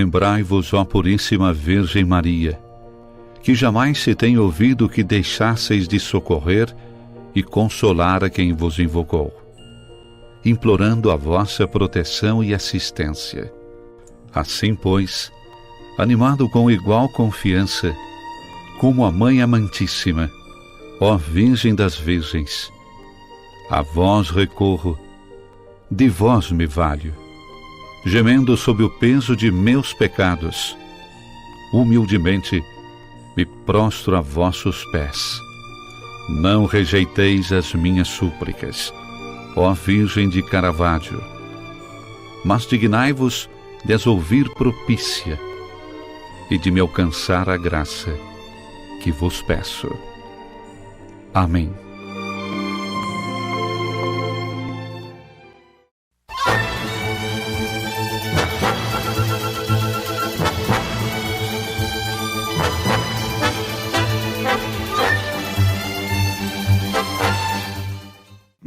Lembrai-vos, ó Puríssima Virgem Maria, que jamais se tem ouvido que deixasseis de socorrer e consolar a quem vos invocou, implorando a vossa proteção e assistência. Assim, pois, animado com igual confiança, como a Mãe Amantíssima, ó Virgem das Virgens, a vós recorro, de vós me valho, gemendo sob o peso de meus pecados, humildemente me prostro a vossos pés. Não rejeiteis as minhas súplicas, ó Virgem de Caravaggio, mas dignai-vos de as ouvir propícia e de me alcançar a graça que vos peço. Amém.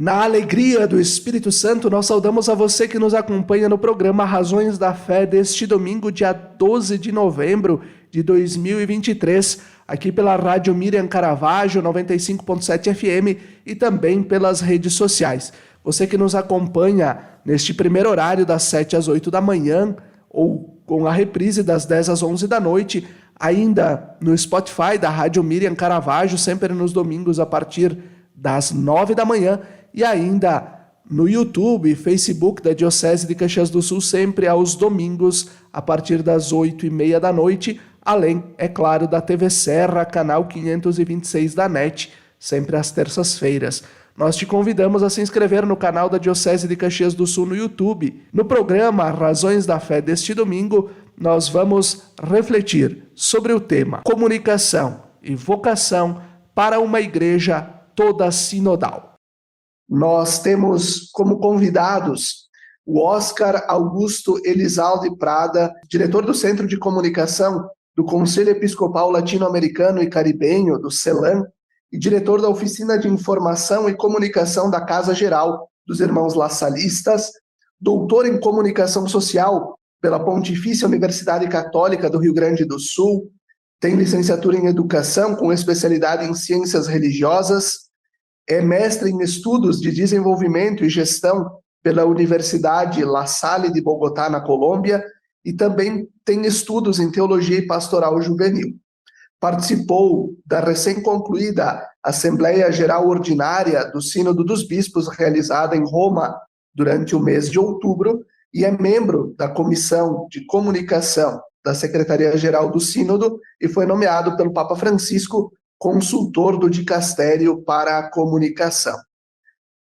Na alegria do Espírito Santo, nós saudamos a você que nos acompanha no programa Razões da Fé deste domingo, dia 12 de novembro de 2023, aqui pela Rádio Miriam Caravaggio, 95.7 FM e também pelas redes sociais. Você que nos acompanha neste primeiro horário das 7 às 8 da manhã ou com a reprise das 10 às 11 da noite, ainda no Spotify da Rádio Miriam Caravaggio, sempre nos domingos a partir das 9 da manhã, e ainda no YouTube e Facebook da Diocese de Caxias do Sul, sempre aos domingos, a partir das 8h30 da noite, além, é claro, da TV Serra, canal 526 da NET, sempre às terças-feiras. Nós te convidamos a se inscrever no canal da Diocese de Caxias do Sul no YouTube. No programa Razões da Fé deste domingo, nós vamos refletir sobre o tema Comunicação e Vocação para uma Igreja toda sinodal. Nós temos como convidados o Oscar Augusto Elizalde Prada, diretor do Centro de Comunicação do Conselho Episcopal Latino-Americano e Caribenho, do CELAM, e diretor da Oficina de Informação e Comunicação da Casa Geral dos Irmãos Lassalistas, doutor em Comunicação Social pela Pontifícia Universidade Católica do Rio Grande do Sul, tem licenciatura em Educação com especialidade em Ciências Religiosas, é mestre em Estudos de Desenvolvimento e Gestão pela Universidade La Salle de Bogotá, na Colômbia, e também tem estudos em Teologia e Pastoral Juvenil. Participou da recém-concluída Assembleia Geral Ordinária do Sínodo dos Bispos, realizada em Roma durante o mês de outubro, e é membro da Comissão de Comunicação da Secretaria-Geral do Sínodo e foi nomeado pelo Papa Francisco consultor do Dicastério para a Comunicação.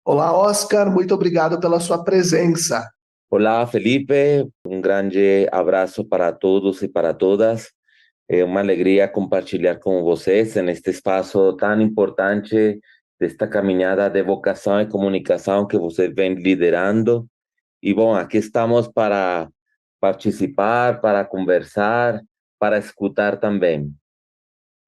Olá, Oscar, muito obrigado pela sua presença. Olá, Felipe, grande abraço para todos e para todas. É uma alegria compartilhar com vocês neste espaço tão importante desta caminhada de vocação e comunicação que você vem liderando. E, bom, aqui estamos para participar, para conversar, para escutar também.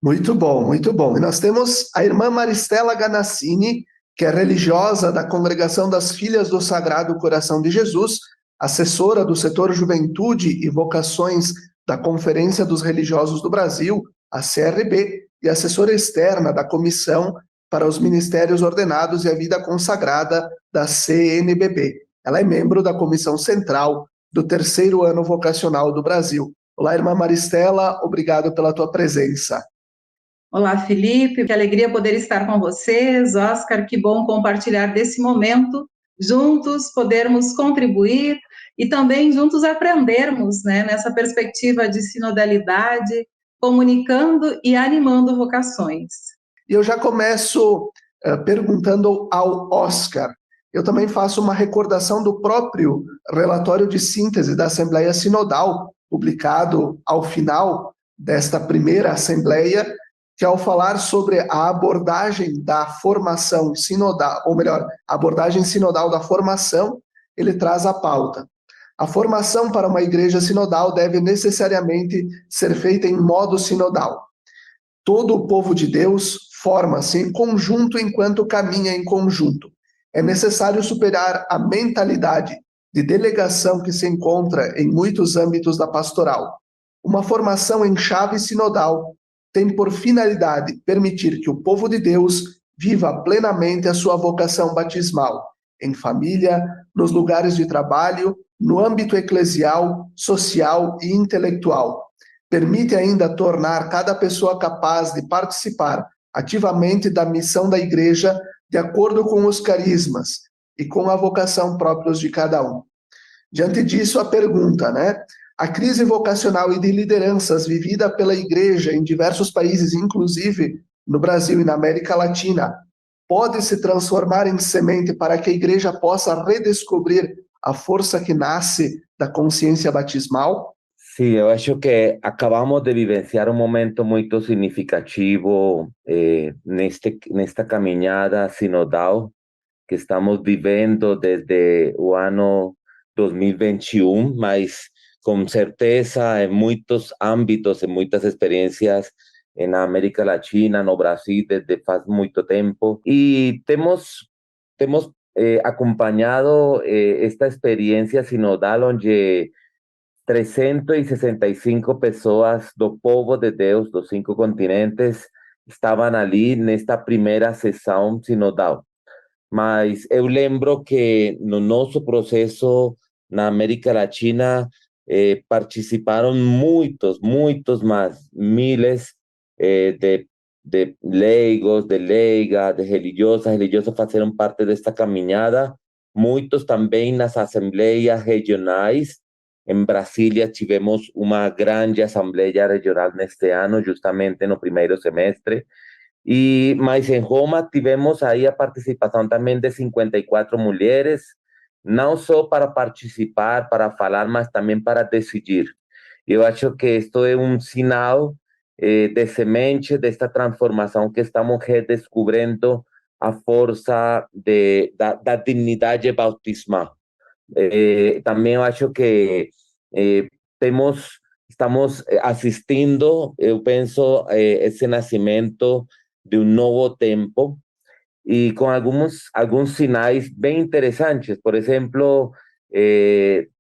Muito bom, muito bom. E nós temos a irmã Maristela Ganassini, que é religiosa da Congregação das Filhas do Sagrado Coração de Jesus, assessora do setor Juventude e Vocações da Conferência dos Religiosos do Brasil, a CRB, e assessora externa da Comissão para os Ministérios Ordenados e a Vida Consagrada da CNBB. Ela é membro da Comissão Central do Terceiro Ano Vocacional do Brasil. Olá, irmã Maristela, obrigado pela tua presença. Olá, Felipe, que alegria poder estar com vocês. Oscar, que bom compartilhar desse momento, juntos podermos contribuir e também juntos aprendermos, né, nessa perspectiva de sinodalidade, comunicando e animando vocações. E eu já começo perguntando ao Oscar. Eu também faço uma recordação do próprio relatório de síntese da Assembleia Sinodal, publicado ao final desta primeira Assembleia, que ao falar sobre a abordagem da formação sinodal, ou melhor, a abordagem sinodal da formação, ele traz a pauta. A formação para uma igreja sinodal deve necessariamente ser feita em modo sinodal. Todo o povo de Deus forma-se em conjunto enquanto caminha em conjunto. É necessário superar a mentalidade de delegação que se encontra em muitos âmbitos da pastoral. Uma formação em chave sinodal tem por finalidade permitir que o povo de Deus viva plenamente a sua vocação batismal, em família, nos lugares de trabalho, no âmbito eclesial, social e intelectual. Permite ainda tornar cada pessoa capaz de participar ativamente da missão da Igreja de acordo com os carismas e com a vocação próprios de cada um. Diante disso, a pergunta, né? A crise vocacional e de lideranças vivida pela Igreja em diversos países, inclusive no Brasil e na América Latina, pode se transformar em semente para que a Igreja possa redescobrir a força que nasce da consciência batismal? Sim, eu acho que acabamos de vivenciar um momento muito significativo nesta caminhada sinodal que estamos vivendo desde o ano 2021, mas com certeza em muitos âmbitos, em muitas experiências na América Latina, no Brasil, desde faz muito tempo. E temos acompanhado esta experiência sinodal onde 365 pessoas do povo de Deus dos 5 continentes estavam ali nesta primeira sessão sinodal. Mas eu lembro que no nosso processo na América Latina participaram muitos mais, miles de leigos, de leigas, de religiosos fizeram parte desta caminhada, muitos também nas assembleias regionais. Em Brasília tivemos uma grande assembleia regional neste ano, justamente no primeiro semestre. Mas em Roma tivemos aí a participação também de 54 mulheres, não só para participar, para falar, mas também para decidir. Eu acho que isto é um sinal de semente desta transformação que estamos redescobrindo a força da dignidade bautismal. Também eu acho que estamos assistindo, eu penso, esse nascimento de um novo tempo e com alguns sinais bem interessantes. Por exemplo,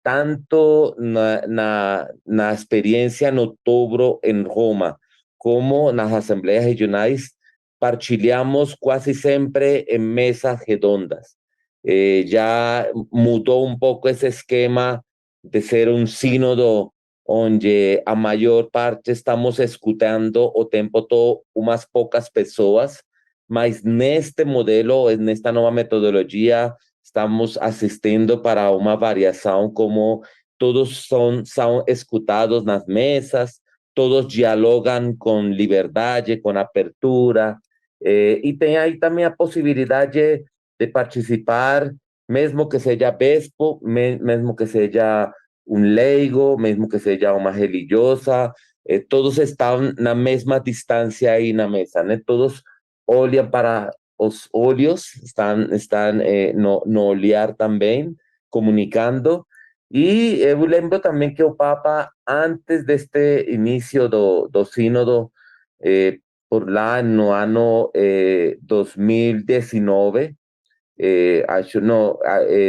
tanto na experiência em outubro em Roma, como nas assembleias regionais, partilhamos quase sempre em mesas redondas. Já mudou um pouco esse esquema de ser um sínodo onde a maior parte estamos escutando o tempo todo umas poucas pessoas, mas neste modelo, nesta nova metodologia, estamos assistindo para uma variação como todos são escutados nas mesas, todos dialogam com liberdade, com abertura, e tem aí também a possibilidade de participar, mesmo que seja bispo, mesmo que seja um leigo, mesmo que seja uma religiosa, todos estão na mesma distância aí na mesa, né? Todos olham para os olhos, estão no olhar também, comunicando. E eu lembro também que o Papa, antes deste início do sínodo, por lá no ano 2019, acho no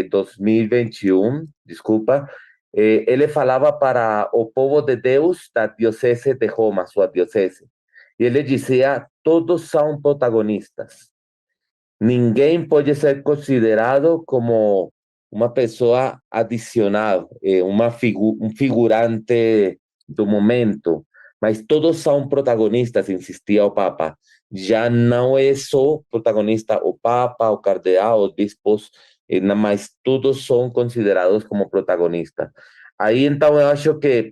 2021, desculpa, ele falava para o povo de Deus da diocese de Roma, sua diocese. E ele dizia: todos são protagonistas. Ninguém pode ser considerado como uma pessoa adicional, um figurante do momento, mas todos são protagonistas, insistia o Papa. Já não é só protagonista o Papa, o cardeal, os bispos, mas todos são considerados como protagonistas. Aí, então, eu acho que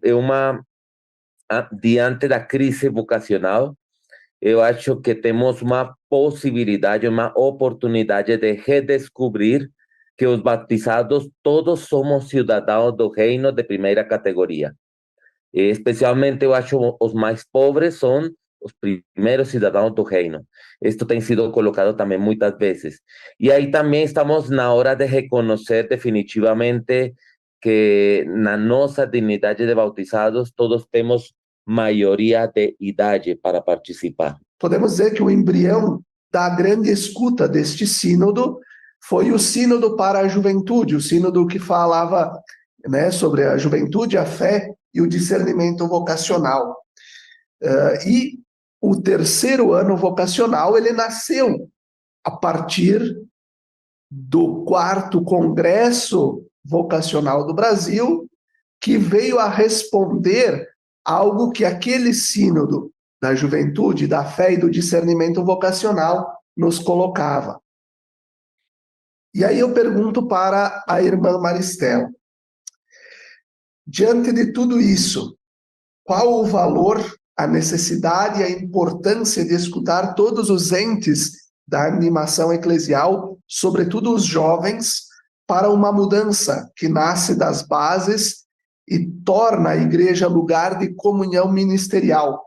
diante da crise vocacional, eu acho que temos uma possibilidade, uma oportunidade de redescobrir que os batizados todos somos cidadãos do reino de primeira categoria. E especialmente, eu acho, os mais pobres são os primeiros cidadãos do reino. Isto tem sido colocado também muitas vezes. E aí também estamos na hora de reconhecer definitivamente que na nossa dignidade de bautizados todos temos maioria de idade para participar. Podemos dizer que o embrião da grande escuta deste sínodo foi o sínodo para a juventude, o sínodo que falava, né, sobre a juventude, a fé e o discernimento vocacional. E o terceiro ano vocacional, ele nasceu a partir do 4º Congresso Vocacional do Brasil, que veio a responder algo que aquele sínodo da juventude, da fé e do discernimento vocacional nos colocava. E aí eu pergunto para a irmã Maristela, diante de tudo isso, qual o valor, a necessidade e a importância de escutar todos os entes da animação eclesial, sobretudo os jovens, para uma mudança que nasce das bases e torna a igreja lugar de comunhão ministerial?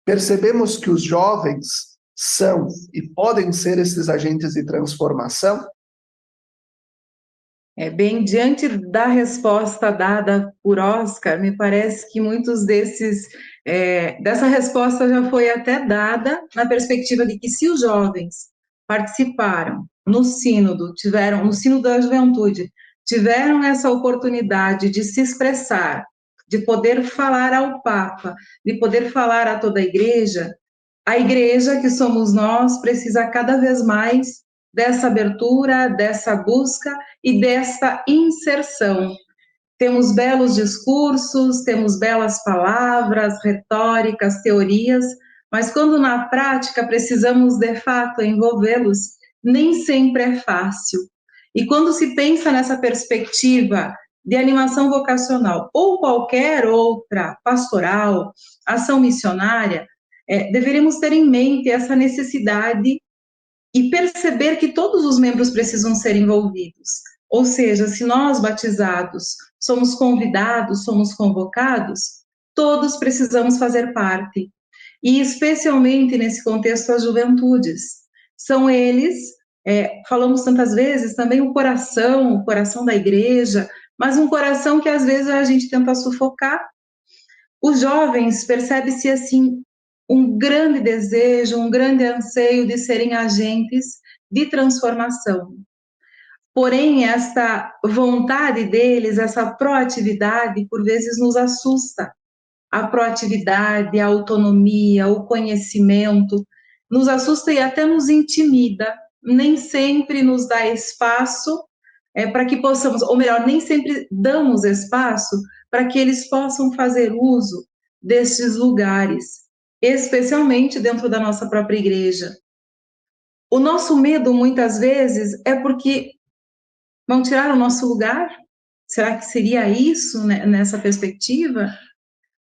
Percebemos que os jovens são e podem ser esses agentes de transformação? Bem, diante da resposta dada por Oscar, me parece que muitos dessa resposta já foi até dada na perspectiva de que se os jovens participaram no sínodo da juventude, tiveram essa oportunidade de se expressar, de poder falar ao Papa, de poder falar a toda a igreja que somos nós precisa cada vez mais dessa abertura, dessa busca e dessa inserção. Temos belos discursos, temos belas palavras, retóricas, teorias, mas quando na prática precisamos de fato envolvê-los, nem sempre é fácil. E quando se pensa nessa perspectiva de animação vocacional ou qualquer outra pastoral, ação missionária, deveríamos ter em mente essa necessidade e perceber que todos os membros precisam ser envolvidos. Ou seja, se nós, batizados, somos convidados, somos convocados, todos precisamos fazer parte. E especialmente nesse contexto as juventudes. São eles, falamos tantas vezes, também o coração da igreja, mas um coração que às vezes a gente tenta sufocar. Os jovens, percebe-se assim, um grande desejo, um grande anseio de serem agentes de transformação. Porém, esta vontade deles, essa proatividade, por vezes nos assusta. A proatividade, a autonomia, o conhecimento, nos assusta e até nos intimida. Nem sempre nos dá espaço para que possamos, ou melhor, nem sempre damos espaço para que eles possam fazer uso destes lugares, especialmente dentro da nossa própria igreja. O nosso medo, muitas vezes, é porque vão tirar o nosso lugar? Será que seria isso, né, nessa perspectiva?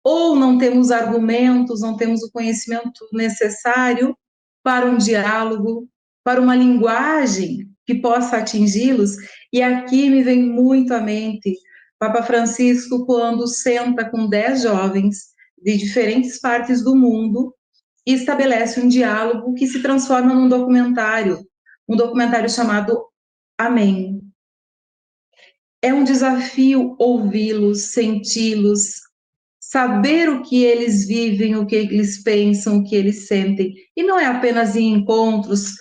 Ou não temos argumentos, não temos o conhecimento necessário para um diálogo, para uma linguagem que possa atingi-los? E aqui me vem muito à mente Papa Francisco, quando senta com 10 jovens de diferentes partes do mundo e estabelece um diálogo que se transforma num documentário chamado Amém. É um desafio ouvi-los, senti-los, saber o que eles vivem, o que eles pensam, o que eles sentem. E não é apenas em encontros,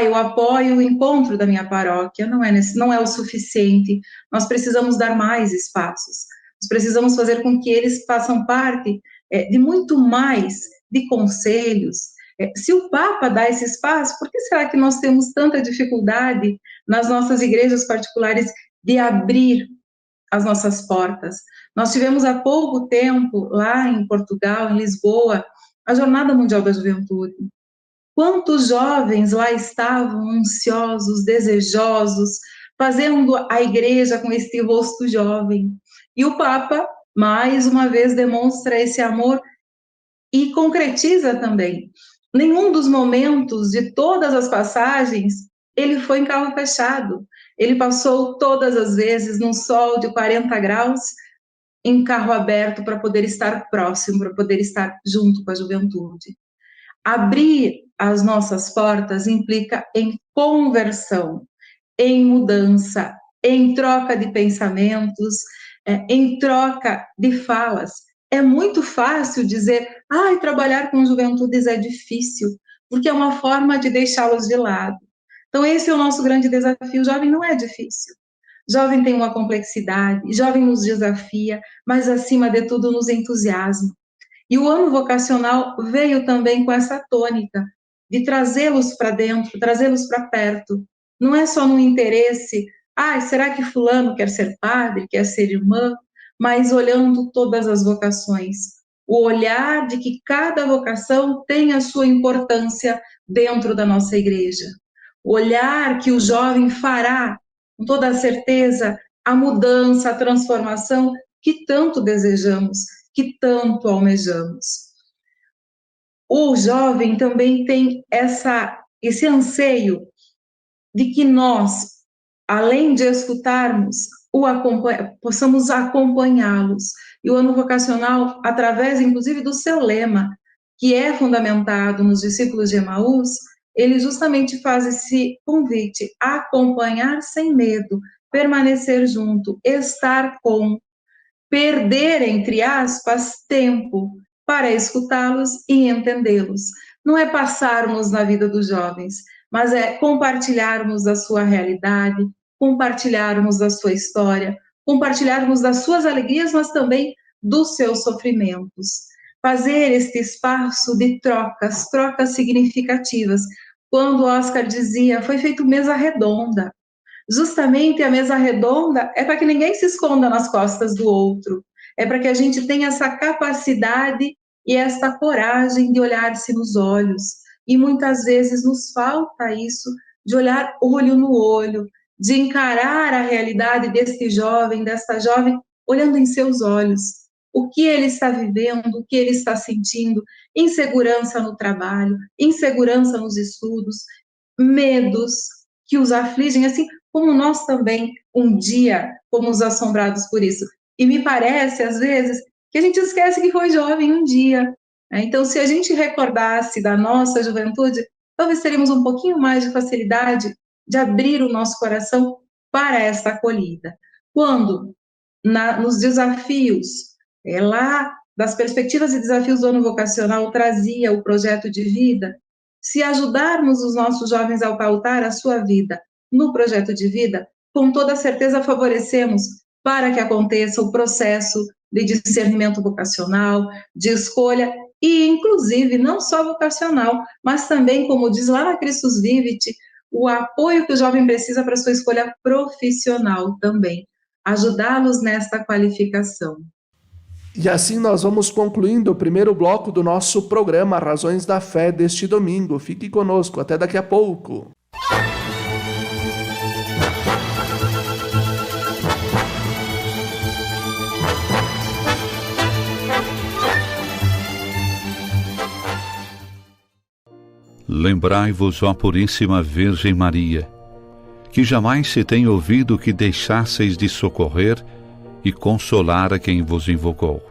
eu apoio o encontro da minha paróquia, não é o suficiente. Nós precisamos dar mais espaços. Nós precisamos fazer com que eles façam parte de muito mais, de conselhos. Se o Papa dá esse espaço, por que será que nós temos tanta dificuldade nas nossas igrejas particulares de abrir as nossas portas? Nós tivemos há pouco tempo, lá em Portugal, em Lisboa, a Jornada Mundial da Juventude. Quantos jovens lá estavam ansiosos, desejosos, fazendo a igreja com este rosto jovem. E o Papa, mais uma vez, demonstra esse amor e concretiza também. Nenhum dos momentos de todas as passagens, ele foi em carro fechado. Ele passou todas as vezes num sol de 40 graus, em carro aberto, para poder estar próximo, para poder estar junto com a juventude. Abrir as nossas portas implica em conversão, em mudança, em troca de pensamentos, em troca de falas. É muito fácil dizer, trabalhar com juventudes é difícil, porque é uma forma de deixá-los de lado. Então, esse é o nosso grande desafio. O jovem não é difícil. Jovem tem uma complexidade, jovem nos desafia, mas acima de tudo nos entusiasma. E o ano vocacional veio também com essa tônica de trazê-los para dentro, trazê-los para perto. Não é só no interesse, será que fulano quer ser padre, quer ser irmã? Mas olhando todas as vocações. O olhar de que cada vocação tem a sua importância dentro da nossa igreja. O olhar que o jovem fará, com toda a certeza, a mudança, a transformação que tanto desejamos, que tanto almejamos. O jovem também tem esse anseio de que nós, além de escutarmos, possamos acompanhá-los. E o ano vocacional, através, inclusive, do seu lema, que é fundamentado nos discípulos de Emaús, ele justamente faz esse convite, acompanhar sem medo, permanecer junto, estar com, perder, entre aspas, tempo para escutá-los e entendê-los. Não é passarmos na vida dos jovens, mas é compartilharmos da sua realidade, compartilharmos da sua história, compartilharmos das suas alegrias, mas também dos seus sofrimentos. Fazer este espaço de trocas significativas. Quando Oscar dizia, foi feito mesa redonda. Justamente a mesa redonda é para que ninguém se esconda nas costas do outro. É para que a gente tenha essa capacidade e essa coragem de olhar-se nos olhos. E muitas vezes nos falta isso, de olhar olho no olho, de encarar a realidade deste jovem, desta jovem, olhando em seus olhos. O que ele está vivendo, o que ele está sentindo, insegurança no trabalho, insegurança nos estudos, medos que os afligem, assim como nós também, um dia, fomos assombrados por isso. E me parece, às vezes, que a gente esquece que foi jovem um dia. Então, se a gente recordasse da nossa juventude, talvez teríamos um pouquinho mais de facilidade de abrir o nosso coração para essa acolhida. Quando, nos desafios, lá das perspectivas e desafios do ano vocacional, trazia o projeto de vida, se ajudarmos os nossos jovens a pautar a sua vida no projeto de vida, com toda certeza favorecemos para que aconteça o processo de discernimento vocacional, de escolha, e inclusive não só vocacional, mas também, como diz lá na Christus Vivit, o apoio que o jovem precisa para sua escolha profissional também, ajudá-los nesta qualificação. E assim nós vamos concluindo o primeiro bloco do nosso programa Razões da Fé deste domingo. Fique conosco, até daqui a pouco. Lembrai-vos, ó Puríssima Virgem Maria, que jamais se tem ouvido que deixasseis de socorrer e consolar a quem vos invocou,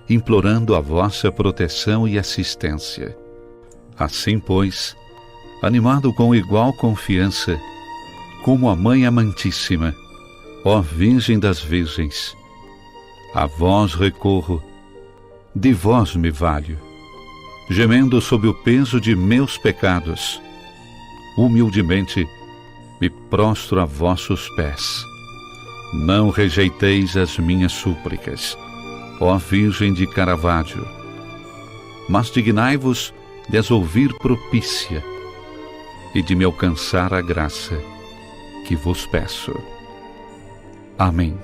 implorando a vossa proteção e assistência. Assim, pois, animado com igual confiança, como a Mãe Amantíssima, ó Virgem das Virgens, a vós recorro, de vós me valho, gemendo sob o peso de meus pecados, humildemente me prostro a vossos pés. Não rejeiteis as minhas súplicas, ó Virgem de Caravaggio, mas dignai-vos de as ouvir propícia e de me alcançar a graça que vos peço. Amém.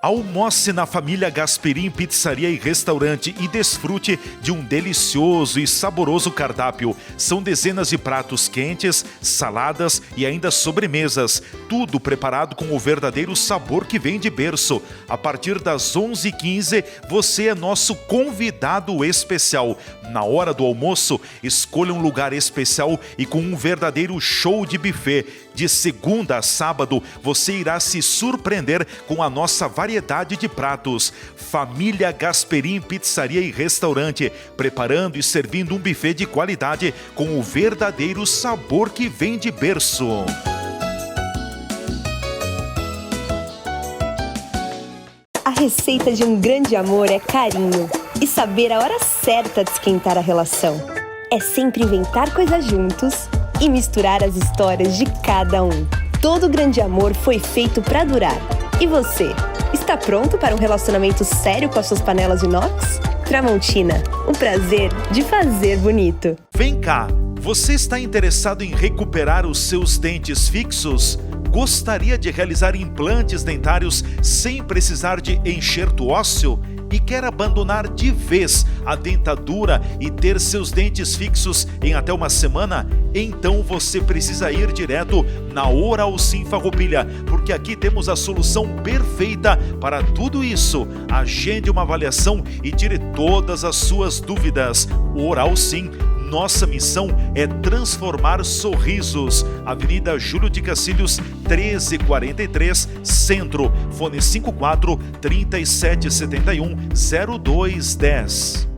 Almoce na família Gasperim Pizzaria e Restaurante e desfrute de um delicioso e saboroso cardápio. São dezenas de pratos quentes, saladas e ainda sobremesas. Tudo preparado com o verdadeiro sabor que vem de berço. A partir das 11h15, você é nosso convidado especial. Na hora do almoço, escolha um lugar especial e com um verdadeiro show de buffet. De segunda a sábado, você irá se surpreender com a nossa variedade de pratos. Família Gasperim Pizzaria e Restaurante, preparando e servindo um buffet de qualidade com o verdadeiro sabor que vem de berço. A receita de um grande amor é carinho e saber a hora certa de esquentar a relação. É sempre inventar coisas juntos e misturar as histórias de cada um. Todo grande amor foi feito para durar. E você, está pronto para um relacionamento sério com as suas panelas inox? Tramontina, o prazer de fazer bonito. Vem cá, você está interessado em recuperar os seus dentes fixos? Gostaria de realizar implantes dentários sem precisar de enxerto ósseo? E quer abandonar de vez a dentadura e ter seus dentes fixos em até uma semana? Então você precisa ir direto na Oral Sim Farroupilha, porque aqui temos a solução perfeita para tudo isso. Agende uma avaliação e tire todas as suas dúvidas. Oral Sim. Nossa missão é transformar sorrisos. Avenida Júlio de Cacilhos, 1343, Centro. Fone 54 3771 0210.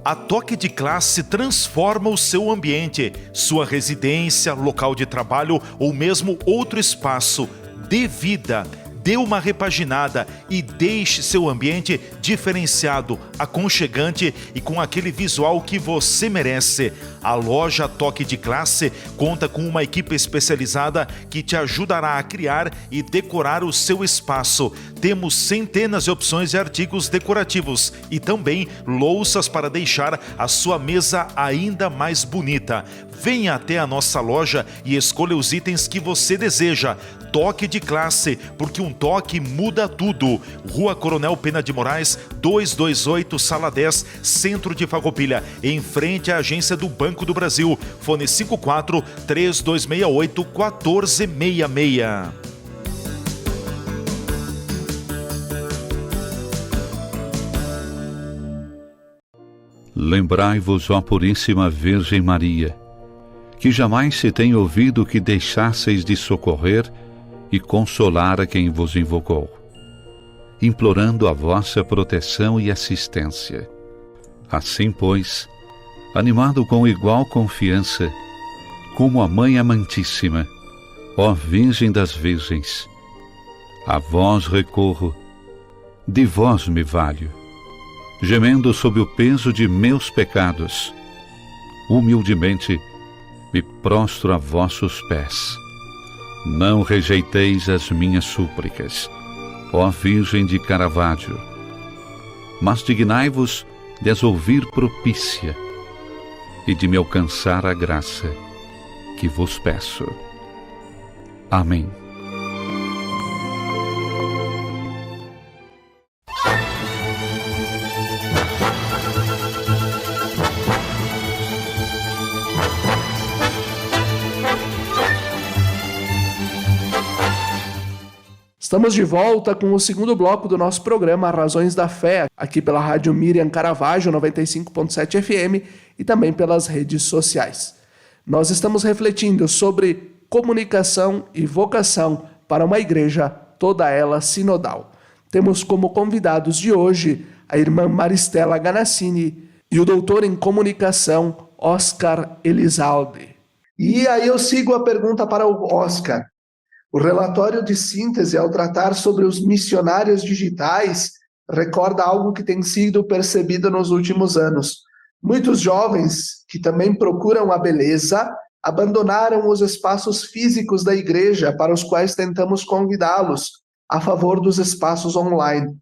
A Toque de Classe transforma o seu ambiente, sua residência, local de trabalho ou mesmo outro espaço. Dê vida, dê uma repaginada e deixe seu ambiente diferenciado, aconchegante e com aquele visual que você merece. A loja Toque de Classe conta com uma equipe especializada que te ajudará a criar e decorar o seu espaço. Temos centenas de opções de artigos decorativos e também louças para deixar a sua mesa ainda mais bonita. Venha até a nossa loja e escolha os itens que você deseja. Toque de Classe, porque um toque muda tudo. Rua Coronel Pena de Moraes, 228, Sala 10, Centro de Farroupilha, em frente à agência do Banco do Brasil. Fone 54 3268 1466. Lembrai-vos, ó Puríssima Virgem Maria, que jamais se tem ouvido que deixasseis de socorrer e consolar a quem vos invocou, implorando a vossa proteção e assistência. Assim, pois, animado com igual confiança, como a Mãe Amantíssima, ó Virgem das Virgens, a vós recorro, de vós me valho, gemendo sob o peso de meus pecados, humildemente me prostro a vossos pés. Não rejeiteis as minhas súplicas, ó Virgem de Caravaggio, mas dignai-vos de as ouvir propícia e de me alcançar a graça que vos peço. Amém. Estamos de volta com o segundo bloco do nosso programa Razões da Fé, aqui pela Rádio Miriam Caravaggio 95.7 FM e também pelas redes sociais. Nós estamos refletindo sobre comunicação e vocação para uma igreja, toda ela sinodal. Temos como convidados de hoje a irmã Maristela Ganassini e o doutor em comunicação Oscar Elizalde. E aí eu sigo a pergunta para o Oscar. O relatório de síntese, ao tratar sobre os missionários digitais, recorda algo que tem sido percebido nos últimos anos. Muitos jovens que também procuram a beleza abandonaram os espaços físicos da igreja para os quais tentamos convidá-los a favor dos espaços online.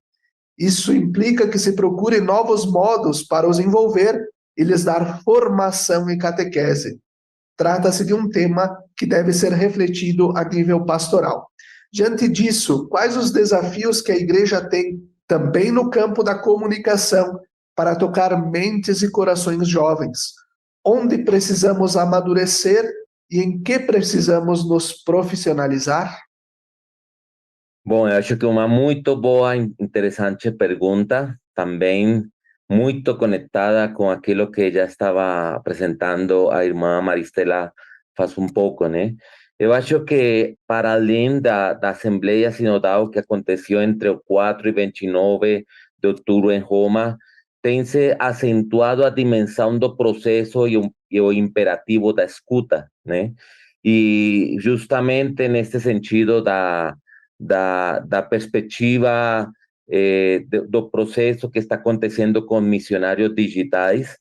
Isso implica que se procure novos modos para os envolver e lhes dar formação e catequese. Trata-se de um tema que deve ser refletido a nível pastoral. Diante disso, quais os desafios que a igreja tem, também no campo da comunicação, para tocar mentes e corações jovens? Onde precisamos amadurecer e em que precisamos nos profissionalizar? Bom, eu acho que uma muito boa e interessante pergunta, também muito conectada com aquilo que já estava apresentando a irmã Maristela faz um pouco, né? Eu acho que, para além da Assembleia Sinodal que aconteceu entre o 4 e 29 de outubro em Roma, tem se acentuado a dimensão do processo e o imperativo da escuta, né? E justamente nesse sentido da da perspectiva do processo que está acontecendo com missionários digitais.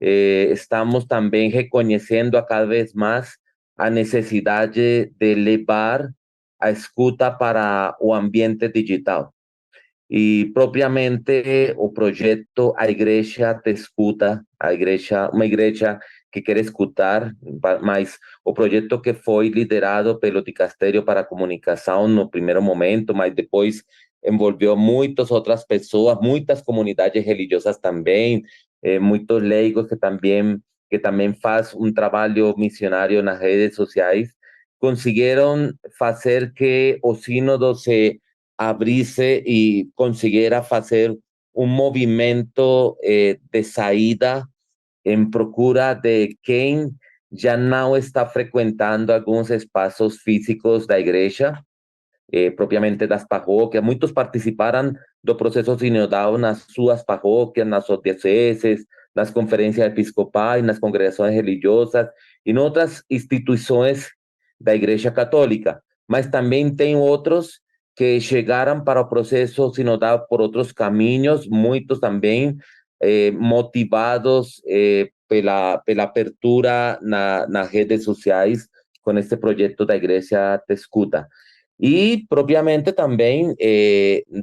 Estamos também reconhecendo a cada vez mais a necessidade de levar a escuta para o ambiente digital. E propriamente o projeto A Igreja Te Escuta, uma igreja que quer escutar, mas o projeto que foi liderado pelo Dicastério para a Comunicação no primeiro momento, mas depois envolveu muitas outras pessoas, muitas comunidades religiosas também, muitos leigos que também faz um trabalho missionário nas redes sociais, conseguiram fazer que o sínodo se abrisse e conseguira fazer um movimento de saída em procura de quem já não está frequentando alguns espaços físicos da igreja, propriamente das paróquias. Muitos participaram do processo sinodal nas suas paróquias, nas suas dioceses, nas conferências episcopais, nas congregações religiosas e em outras instituições da Igreja Católica. Mas também tem outros que chegaram para o processo sinodal por outros caminhos, muitos também motivados pela abertura nas redes sociais com este projeto da Igreja Te Escuta. E, propriamente, também,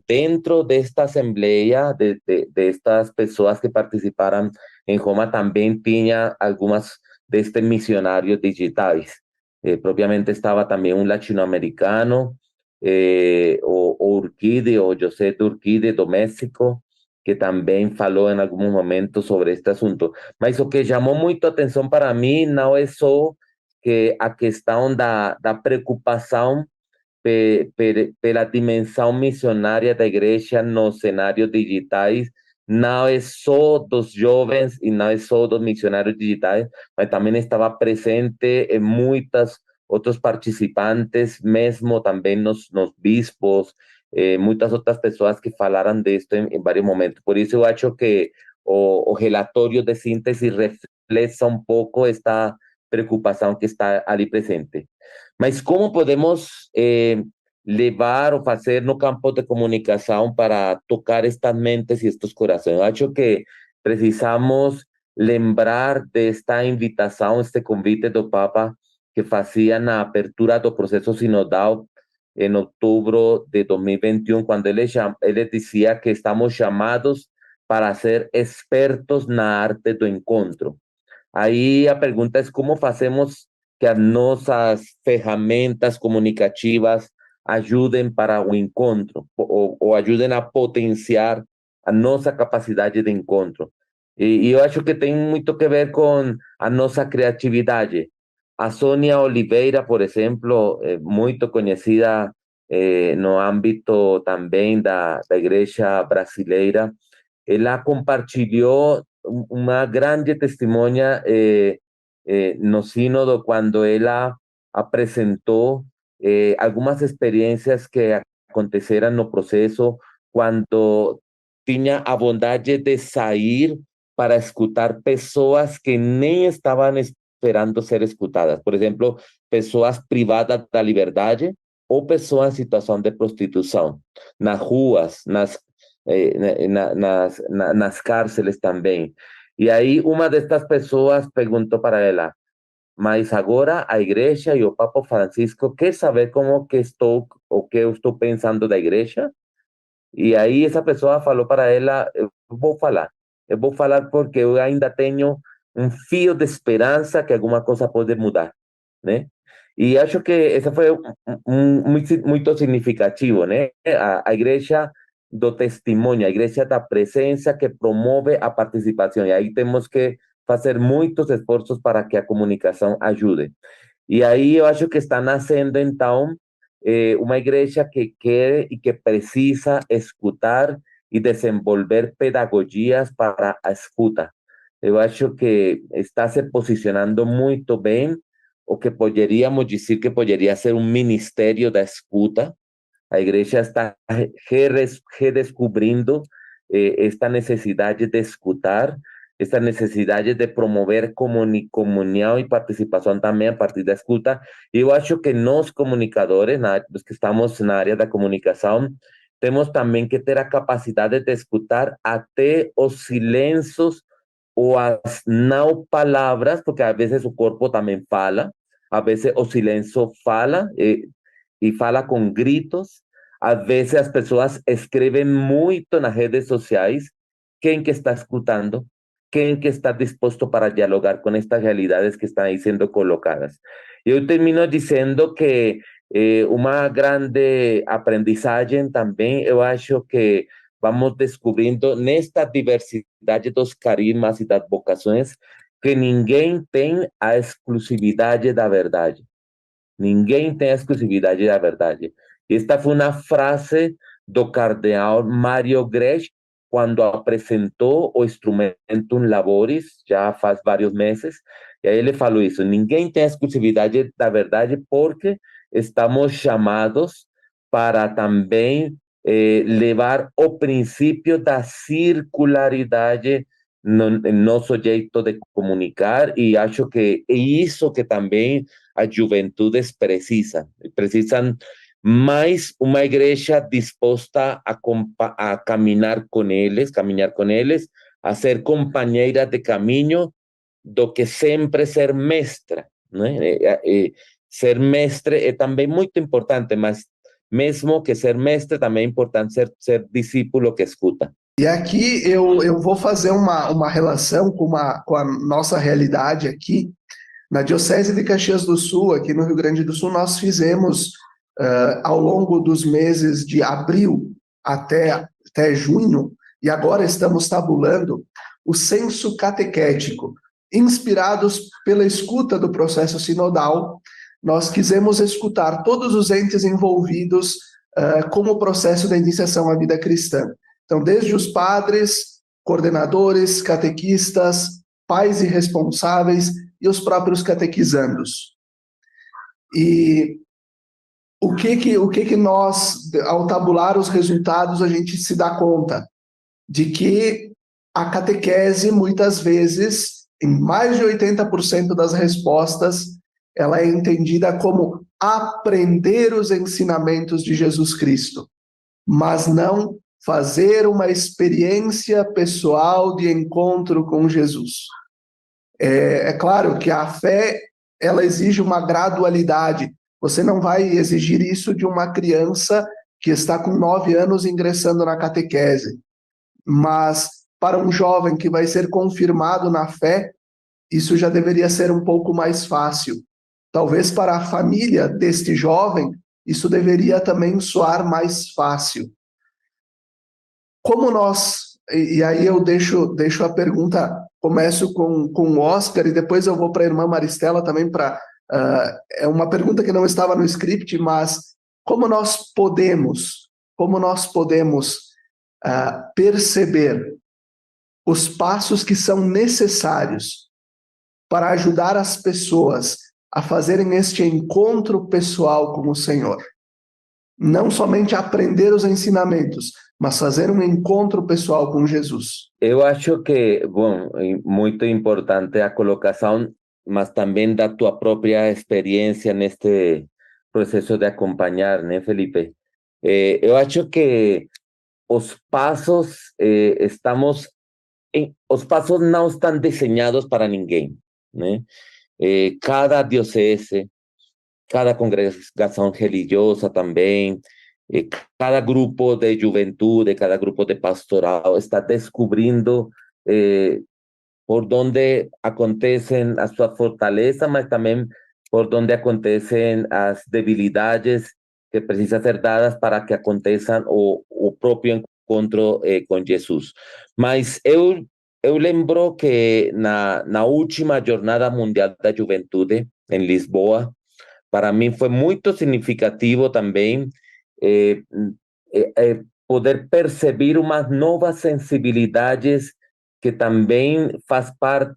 dentro desta assembleia, de estas pessoas que participaram em Roma, também tinha algumas destes missionários digitais. Propriamente estava também um latino-americano, o Urquide, o José Urquide, do México, que também falou em algum momento sobre este assunto. Mas o que chamou muito a atenção para mim não é só que a questão da preocupação pela dimensão missionária da igreja nos cenários digitais, não é só dos jovens e não é só dos missionários digitais, mas também estava presente em muitos outros participantes, mesmo também nos bispos, muitas outras pessoas que falaram disso em vários momentos. Por isso eu acho que o relatório de síntese reflete um pouco esta preocupação que está ali presente. Mas como podemos levar ou fazer no campo de comunicação para tocar estas mentes e estes corações? Eu acho que precisamos lembrar desta invitação, este convite do Papa que fazia na abertura do processo sinodal em outubro de 2021, quando ele dizia que estamos chamados para ser expertos na arte do encontro. Aí a pergunta é como fazemos que as nossas ferramentas comunicativas ajudem para o encontro, ou ajudem a potenciar a nossa capacidade de encontro. E eu acho que tem muito que ver com a nossa criatividade. A Sônia Oliveira, por exemplo, muito conhecida no âmbito também da igreja brasileira, ela compartilhou uma grande testemunha no sínodo quando ela apresentou algumas experiências que aconteceram no processo quando tinha a bondade de sair para escutar pessoas que nem estavam esperando ser escutadas. Por exemplo, pessoas privadas da liberdade ou pessoas em situação de prostituição, nas ruas, nas cárceles também. E aí uma destas pessoas perguntou para ela, mas agora a igreja e o Papa Francisco quer saber como que estou, o que eu estou pensando da igreja? E aí essa pessoa falou para ela, eu vou falar porque eu ainda tenho um fio de esperança que alguma coisa pode mudar, né? E acho que esse foi muito significativo, né? A igreja do testemunho, a igreja da presença que promove a participação. E aí temos que fazer muitos esforços para que a comunicação ajude. E aí eu acho que está nascendo, então, uma igreja que quer e que precisa escutar e desenvolver pedagogias para a escuta. Eu acho que está se posicionando muito bem o que poderíamos dizer que poderia ser um ministério da escuta. A igreja está redescobrindo esta necessidade de escutar essa necessidade de promover comunhão e participação também a partir da escuta. Eu acho que nós, comunicadores, os que estamos na área da comunicação, temos também que ter a capacidade de escutar até os silêncios ou as não palavras, porque às vezes o corpo também fala, às vezes o silêncio fala, e fala com gritos. Às vezes as pessoas escrevem muito nas redes sociais. Quem que está escutando? Quem que está disposto para dialogar com estas realidades que estão aí sendo colocadas? Eu termino dizendo que uma grande aprendizagem também, eu acho que vamos descobrindo nesta diversidade dos carismas e das vocações que ninguém tem a exclusividade da verdade. Ninguém tem a exclusividade da verdade. Esta foi uma frase do cardeal Mário Grech quando apresentou o Instrumentum Laboris, já faz vários meses, e aí ele falou isso: ninguém tem a exclusividade da verdade porque estamos chamados para também levar o princípio da circularidade no nosso jeito de comunicar, e acho que é isso que também as juventudes precisam mais uma igreja disposta a caminhar com eles, a ser companheira de caminho, do que sempre ser mestra, né? Ser mestre é também muito importante, mas mesmo que ser mestre, também é importante ser discípulo que escuta. E aqui eu vou fazer uma relação com a nossa realidade aqui. Na Diocese de Caxias do Sul, aqui no Rio Grande do Sul, nós fizemos, ao longo dos meses de abril até junho, e agora estamos tabulando, o censo catequético. Inspirados pela escuta do processo sinodal, nós quisemos escutar todos os entes envolvidos com o processo da iniciação à vida cristã. Então, desde os padres, coordenadores, catequistas, pais e responsáveis e os próprios catequizandos. E o que nós, ao tabular os resultados, a gente se dá conta de que a catequese, muitas vezes, em mais de 80% das respostas, ela é entendida como aprender os ensinamentos de Jesus Cristo, mas não fazer uma experiência pessoal de encontro com Jesus. É claro que a fé, ela exige uma gradualidade. Você não vai exigir isso de uma criança que está com 9 anos ingressando na catequese. Mas para um jovem que vai ser confirmado na fé, isso já deveria ser um pouco mais fácil. Talvez para a família deste jovem, isso deveria também soar mais fácil. Como nós, e aí eu deixo a pergunta, começo com o Oscar e depois eu vou para a irmã Maristela também, é uma pergunta que não estava no script, mas como nós podemos perceber os passos que são necessários para ajudar as pessoas a fazerem este encontro pessoal com o Senhor? Não somente aprender os ensinamentos, mas fazer um encontro pessoal com Jesus. Eu acho que, bom, muito importante a colocação, mas também da tua própria experiência neste processo de acompanhar, né, Felipe? Eu acho que os passos os passos não estão desenhados para ninguém, né? Cada diocese, cada congregação religiosa também, cada grupo de juventude, cada grupo de pastoral está descobrindo por onde acontecem as suas fortalezas, mas também por onde acontecem as debilidades que precisam ser dadas para que aconteçam o próprio encontro com Jesus. Mas eu lembro que na última Jornada Mundial da Juventude, em Lisboa, para mim foi muito significativo também poder perceber umas novas sensibilidades que também faz parte,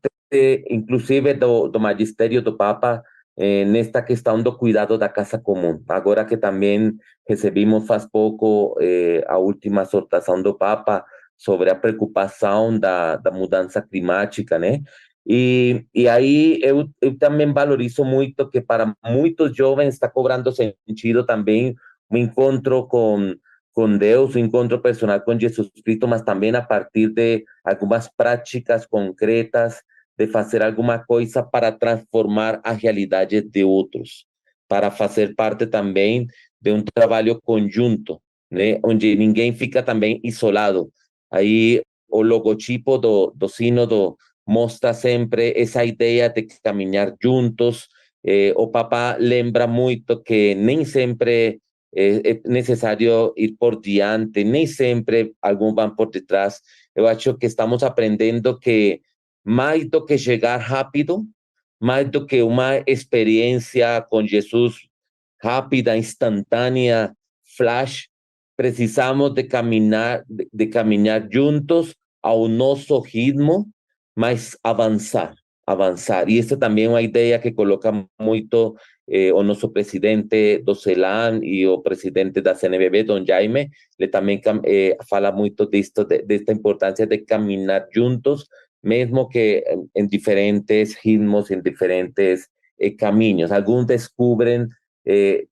inclusive, do magistério do Papa nesta questão do cuidado da casa comum. Agora que também recebimos faz pouco a última exortação do Papa sobre a preocupação da mudança climática, né? E aí eu também valorizo muito que para muitos jovens está cobrando sentido também o encontro com Deus, o encontro personal com Jesus Cristo, mas também a partir de algumas práticas concretas, de fazer alguma coisa para transformar a realidade de outros, para fazer parte também de um trabalho conjunto, né, onde ninguém fica também isolado. Aí o logotipo do sínodo mostra sempre essa ideia de caminhar juntos. O Papa lembra muito que nem sempre é necessário ir por diante, nem sempre alguns vão por detrás. Eu acho que estamos aprendendo que mais do que chegar rápido, mais do que uma experiência com Jesus rápida, instantânea, flash, precisamos de caminhar juntos ao nosso ritmo, mas avançar. E essa também é uma ideia que coloca muito o nosso presidente do CELAM e o presidente da CNBB, Dom Jaime. Ele também fala muito desta importância de caminhar juntos, mesmo que em diferentes ritmos, em diferentes caminhos. Alguns descobrem,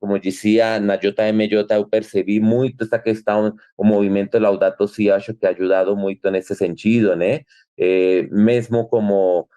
como dizia, na JMJ eu percebi muito essa questão, o movimento Laudato Si, acho que ha ajudado muito nesse sentido, né? Mesmo como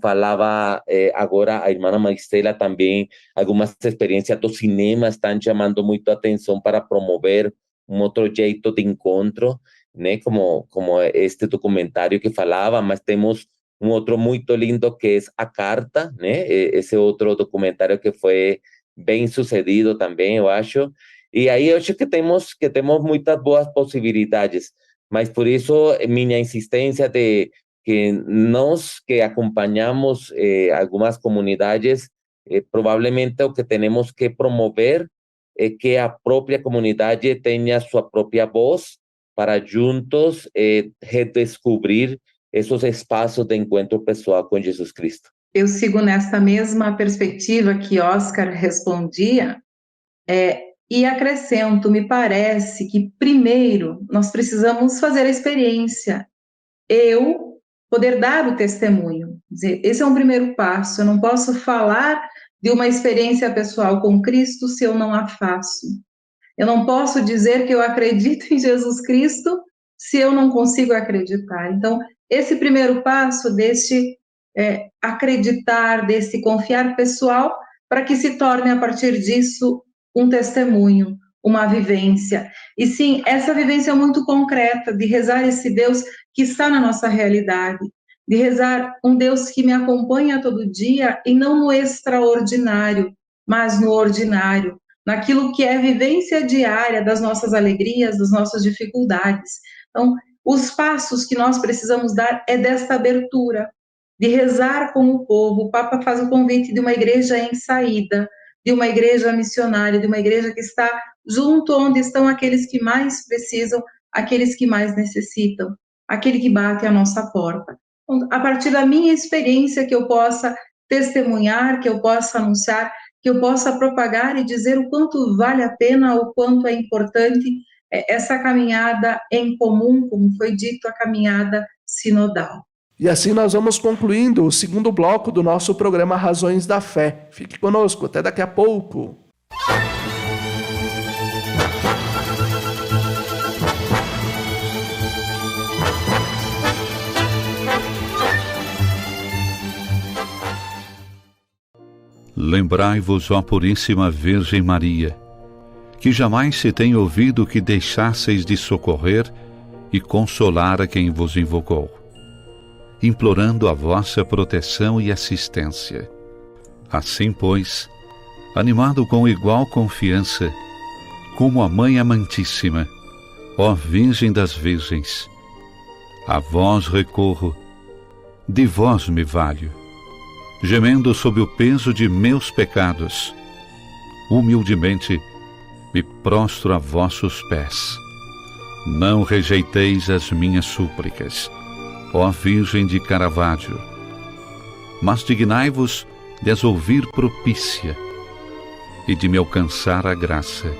falava agora a irmã Maristela também, algumas experiências do cinema estão chamando muito a atenção para promover um outro jeito de encontro, né? Como este documentário que falava, mas temos um outro muito lindo que é A Carta, né? Esse outro documentário que foi bem sucedido também, eu acho. E aí eu acho que temos muitas boas possibilidades, mas por isso minha insistência de que nós que acompanhamos algumas comunidades, provavelmente o que temos que promover é que a própria comunidade tenha sua própria voz para juntos redescobrir esses espaços de encontro pessoal com Jesus Cristo. Eu sigo nessa mesma perspectiva que Oscar respondia, e acrescento, me parece que primeiro nós precisamos fazer a experiência, poder dar o testemunho. Dizer, esse é um primeiro passo. Eu não posso falar de uma experiência pessoal com Cristo se eu não a faço. Eu não posso dizer que eu acredito em Jesus Cristo se eu não consigo acreditar. Então, esse primeiro passo deste acreditar, desse confiar pessoal, para que se torne, a partir disso, um testemunho, uma vivência. E sim, essa vivência é muito concreta, de rezar esse Deus que está na nossa realidade, de rezar um Deus que me acompanha todo dia, e não no extraordinário, mas no ordinário, naquilo que é vivência diária das nossas alegrias, das nossas dificuldades. Então, os passos que nós precisamos dar é desta abertura, de rezar com o povo. O Papa faz o convite de uma igreja em saída, de uma igreja missionária, de uma igreja que está junto onde estão aqueles que mais precisam, aqueles que mais necessitam, aquele que bate à nossa porta. Então, a partir da minha experiência, que eu possa testemunhar, que eu possa anunciar, que eu possa propagar e dizer o quanto vale a pena, o quanto é importante essa caminhada em comum, como foi dito, a caminhada sinodal. E assim nós vamos concluindo o segundo bloco do nosso programa Razões da Fé. Fique conosco, até daqui a pouco. Lembrai-vos, ó Puríssima Virgem Maria, que jamais se tem ouvido que deixasseis de socorrer e consolar a quem vos invocou, implorando a vossa proteção e assistência. Assim, pois, animado com igual confiança, como a Mãe Amantíssima, ó Virgem das Virgens, a vós recorro, de vós me valho, gemendo sob o peso de meus pecados, humildemente me prostro a vossos pés. Não rejeiteis as minhas súplicas, ó Virgem de Caravaggio, mas dignai-vos de as ouvir propícia e de me alcançar a graça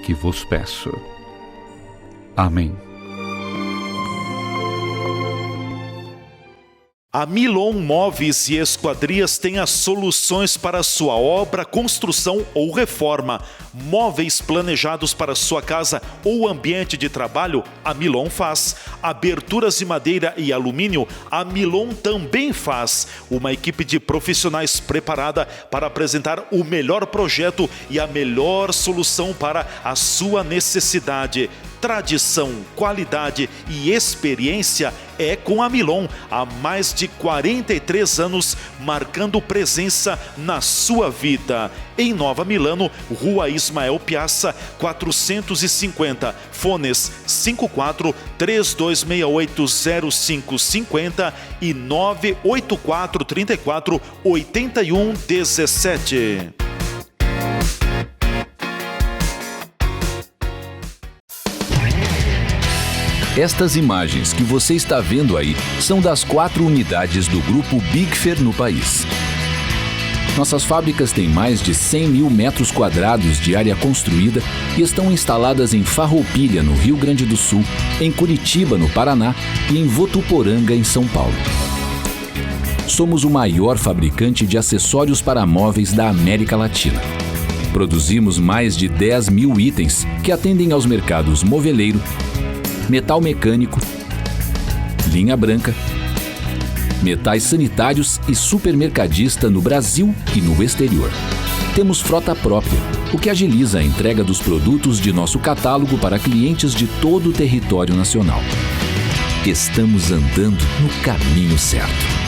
que vos peço. Amém. A Milon Móveis e Esquadrias tem as soluções para sua obra, construção ou reforma. Móveis planejados para sua casa ou ambiente de trabalho, a Milon faz. Aberturas de madeira e alumínio, a Milon também faz. Uma equipe de profissionais preparada para apresentar o melhor projeto e a melhor solução para a sua necessidade. Tradição, qualidade e experiência é com a Milon. Há mais de 43 anos, marcando presença na sua vida. Em Nova Milano, Rua Ismael Piazza, 450. Fones 54 3268 0550 e 984 34 81 17. Estas imagens que você está vendo aí são das 4 unidades do Grupo Bigfer no país. Nossas fábricas têm mais de 100 mil metros quadrados de área construída e estão instaladas em Farroupilha, no Rio Grande do Sul, em Curitiba, no Paraná e em Votuporanga, em São Paulo. Somos o maior fabricante de acessórios para móveis da América Latina. Produzimos mais de 10 mil itens que atendem aos mercados moveleiro, metal mecânico, linha branca, metais sanitários e supermercadista no Brasil e no exterior. Temos frota própria, o que agiliza a entrega dos produtos de nosso catálogo para clientes de todo o território nacional. Estamos andando no caminho certo.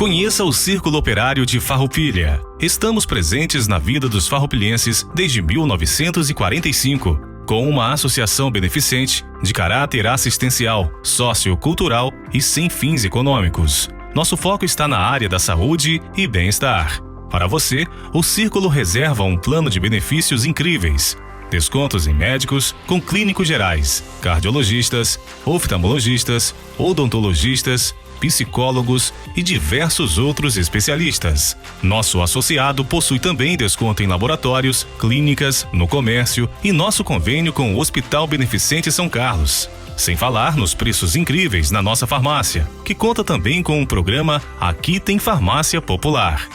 Conheça o Círculo Operário de Farroupilha. Estamos presentes na vida dos farroupilhenses desde 1945, com uma associação beneficente de caráter assistencial, sociocultural e sem fins econômicos. Nosso foco está na área da saúde e bem-estar. Para você, o Círculo reserva um plano de benefícios incríveis. Descontos em médicos com clínicos gerais, cardiologistas, oftalmologistas, odontologistas, psicólogos e diversos outros especialistas. Nosso associado possui também desconto em laboratórios, clínicas, no comércio e nosso convênio com o Hospital Beneficente São Carlos. Sem falar nos preços incríveis na nossa farmácia, que conta também com o programa Aqui Tem Farmácia Popular.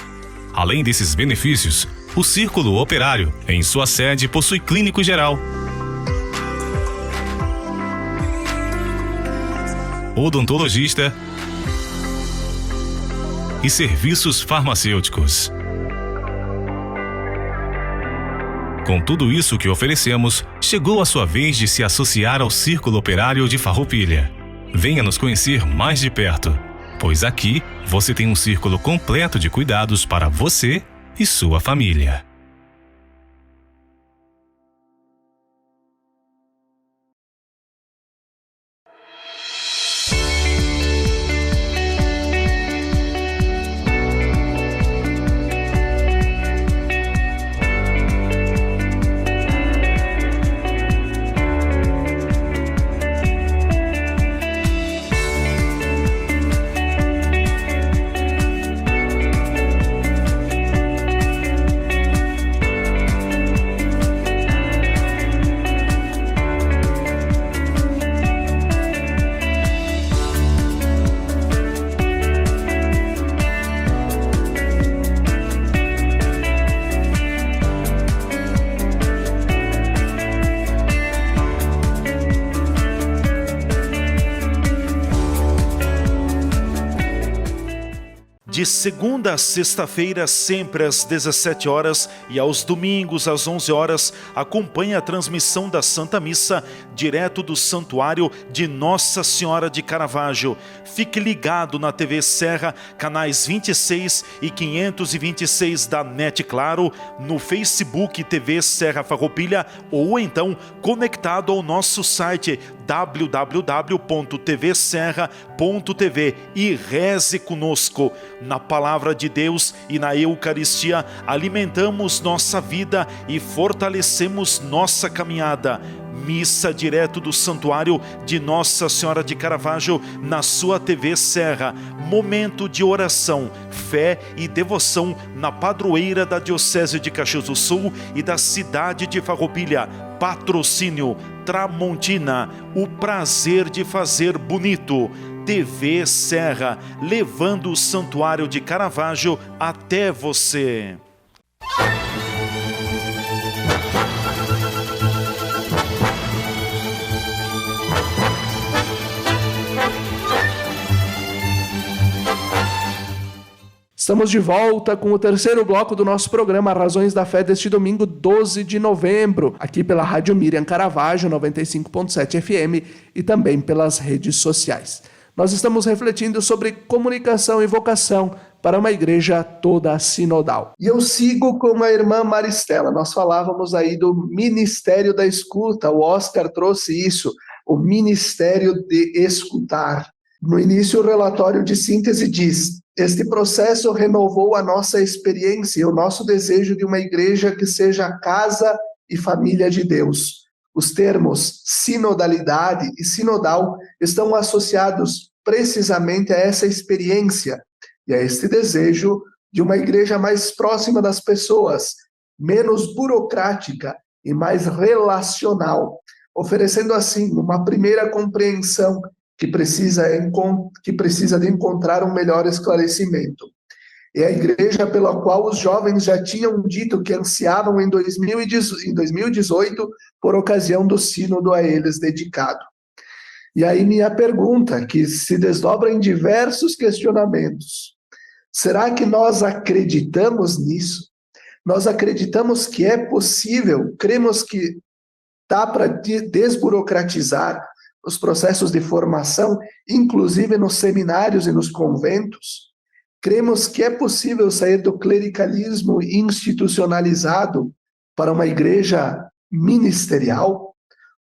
Além desses benefícios, o Círculo Operário, em sua sede, possui clínico geral, odontologista e serviços farmacêuticos. Com tudo isso que oferecemos, chegou a sua vez de se associar ao Círculo Operário de Farroupilha. Venha nos conhecer mais de perto, pois aqui você tem um círculo completo de cuidados para você e sua família. De segunda a sexta-feira, sempre às 17 horas e aos domingos às 11 horas, acompanhe a transmissão da Santa Missa direto do Santuário de Nossa Senhora de Caravaggio. Fique ligado na TV Serra, canais 26 e 526 da NET Claro, no Facebook TV Serra Farroupilha ou então conectado ao nosso site www.tvserra.tv e reze conosco. Na Palavra de Deus e na Eucaristia alimentamos nossa vida e fortalecemos nossa caminhada. missa direto do Santuário de Nossa Senhora de Caravaggio na sua TV Serra. Momento de oração, fé e devoção na padroeira da Diocese de Caxias do Sul e da cidade de Farroupilha. Patrocínio Tramontina, o prazer de fazer bonito. TV Serra, levando o Santuário de Caravaggio até você. Estamos de volta com o terceiro bloco do nosso programa Razões da Fé deste domingo, 12 de novembro, aqui pela Rádio Miriam Caravaggio, 95.7 FM e também pelas redes sociais. Nós estamos refletindo sobre comunicação e vocação para uma igreja toda sinodal. E eu sigo com a irmã Maristela. Nós falávamos aí do Ministério da Escuta, o Oscar trouxe isso, o Ministério de Escutar. No início, o relatório de síntese diz: este processo renovou a nossa experiência e o nosso desejo de uma igreja que seja casa e família de Deus. Os termos sinodalidade e sinodal estão associados precisamente a essa experiência e a este desejo de uma igreja mais próxima das pessoas, menos burocrática e mais relacional, oferecendo assim uma primeira compreensão que precisa de encontrar um melhor esclarecimento. É a igreja pela qual os jovens já tinham dito que ansiavam em 2018 por ocasião do sínodo a eles dedicado. E aí minha pergunta, que se desdobra em diversos questionamentos: será que nós acreditamos nisso? Nós acreditamos que é possível, cremos que dá para desburocratizar os processos de formação, inclusive nos seminários e nos conventos? Cremos que é possível sair do clericalismo institucionalizado para uma igreja ministerial,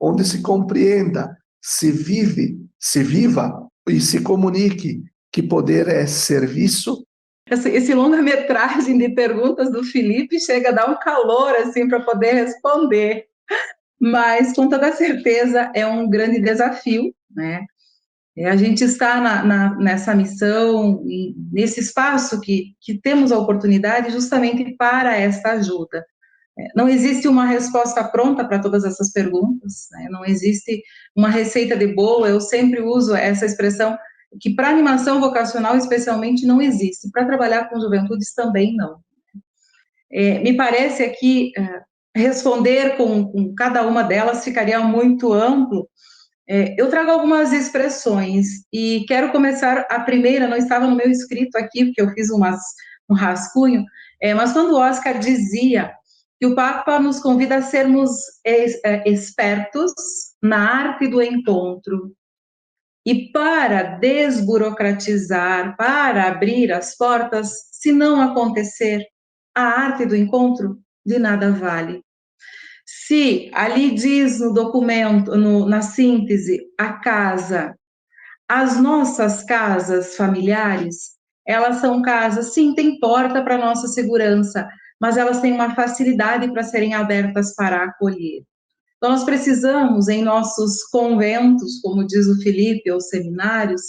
onde se compreenda, se viva e se comunique que poder é serviço? Esse longa-metragem de perguntas do Felipe chega a dar um calor assim para poder responder, mas com toda certeza é um grande desafio, né? A gente está nessa missão, nesse espaço que temos a oportunidade justamente para esta ajuda. Não existe uma resposta pronta para todas essas perguntas, né? Não existe uma receita de bolo. Eu sempre uso essa expressão que para animação vocacional especialmente não existe, para trabalhar com juventudes também não. Me parece aqui responder com cada uma delas ficaria muito amplo. Eu trago algumas expressões e quero começar. A primeira não estava no meu escrito aqui, porque eu fiz um rascunho, mas quando o Oscar dizia que o Papa nos convida a sermos expertos na arte do encontro, e para desburocratizar, para abrir as portas, se não acontecer a arte do encontro, de nada vale. Se ali diz no documento, na síntese, a casa, as nossas casas familiares, elas são casas, sim, tem porta para nossa segurança, mas elas têm uma facilidade para serem abertas para acolher. Então, nós precisamos, em nossos conventos, como diz o Felipe, ou seminários,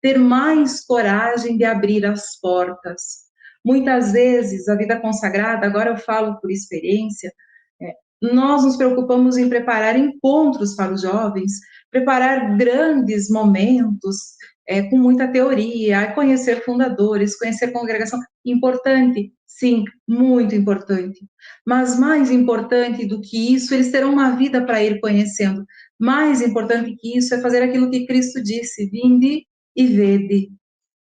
ter mais coragem de abrir as portas. Muitas vezes, a vida consagrada, agora eu falo por experiência, nós nos preocupamos em preparar encontros para os jovens, preparar grandes momentos, com muita teoria, conhecer fundadores, conhecer congregação. Importante, sim, muito importante. Mas mais importante do que isso, eles terão uma vida para ir conhecendo. Mais importante que isso é fazer aquilo que Cristo disse: vinde e vede.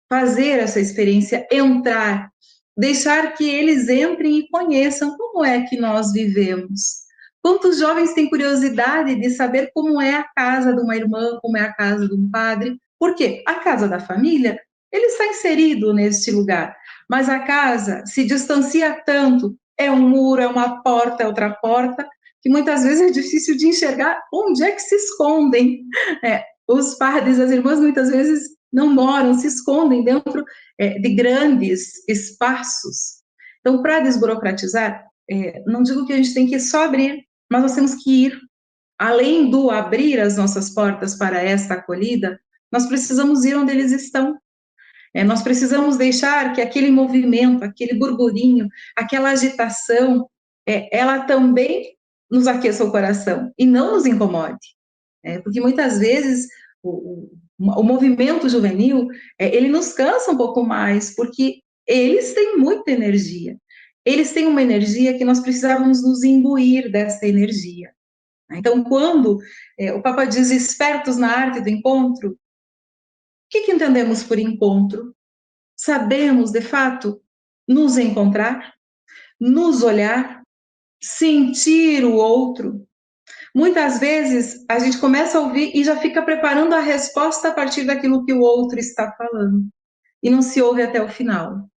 Fazer essa experiência, entrar, deixar que eles entrem e conheçam como é que nós vivemos. Quantos jovens têm curiosidade de saber como é a casa de uma irmã, como é a casa de um padre? Por quê? A casa da família, ele está inserido neste lugar, mas a casa se distancia tanto, é um muro, é uma porta, é outra porta, que muitas vezes é difícil de enxergar onde é que se escondem. Os padres, as irmãs, muitas vezes não moram, se escondem dentro de grandes espaços. Então, para desburocratizar, não digo que a gente tem que só abrir, mas nós temos que ir além do abrir as nossas portas para esta acolhida, nós precisamos ir onde eles estão. Nós precisamos deixar que aquele movimento, aquele burburinho, aquela agitação, ela também nos aqueça o coração e não nos incomode. Porque muitas vezes o movimento juvenil, ele nos cansa um pouco mais, porque eles têm muita energia. Eles têm uma energia que nós precisávamos nos imbuir dessa energia. Então, quando o Papa diz espertos na arte do encontro, o que entendemos por encontro? Sabemos, de fato, nos encontrar, nos olhar, sentir o outro. Muitas vezes, a gente começa a ouvir e já fica preparando a resposta a partir daquilo que o outro está falando. E não se ouve até o final.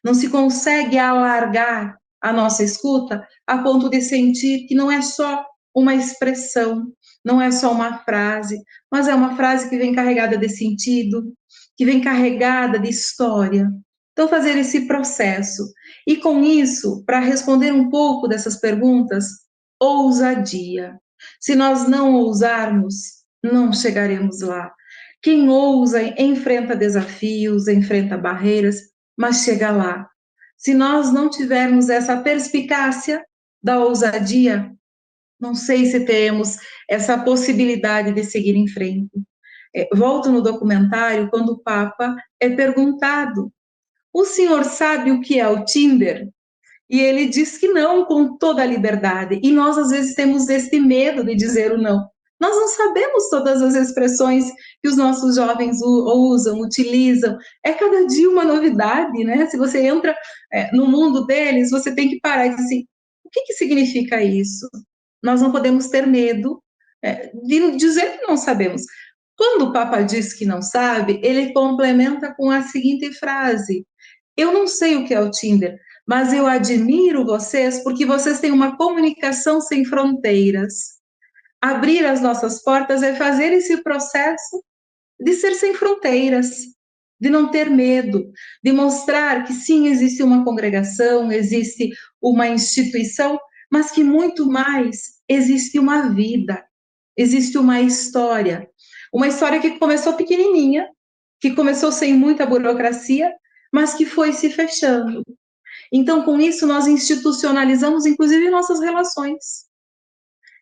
Não se consegue alargar a nossa escuta a ponto de sentir que não é só uma expressão, não é só uma frase, mas é uma frase que vem carregada de sentido, que vem carregada de história. Então, fazer esse processo. E com isso, para responder um pouco dessas perguntas, ousadia. Se nós não ousarmos, não chegaremos lá. Quem ousa enfrenta desafios, enfrenta barreiras, mas chega lá. Se nós não tivermos essa perspicácia da ousadia, não sei se teremos essa possibilidade de seguir em frente. Volto no documentário, quando o Papa é perguntado: o senhor sabe o que é o Tinder? E ele diz que não, com toda a liberdade. E nós, às vezes, temos esse medo de dizer o não. Nós não sabemos todas as expressões que os nossos jovens usam, utilizam. É cada dia uma novidade, né? Se você entra no mundo deles, você tem que parar e dizer assim, o que significa isso? Nós não podemos ter medo de dizer que não sabemos. Quando o Papa diz que não sabe, ele complementa com a seguinte frase: eu não sei o que é o Tinder, mas eu admiro vocês porque vocês têm uma comunicação sem fronteiras. Abrir as nossas portas é fazer esse processo de ser sem fronteiras, de não ter medo, de mostrar que sim, existe uma congregação, existe uma instituição, mas que muito mais existe uma vida, existe uma história que começou pequenininha, que começou sem muita burocracia, mas que foi se fechando. Então, com isso, nós institucionalizamos, inclusive, nossas relações,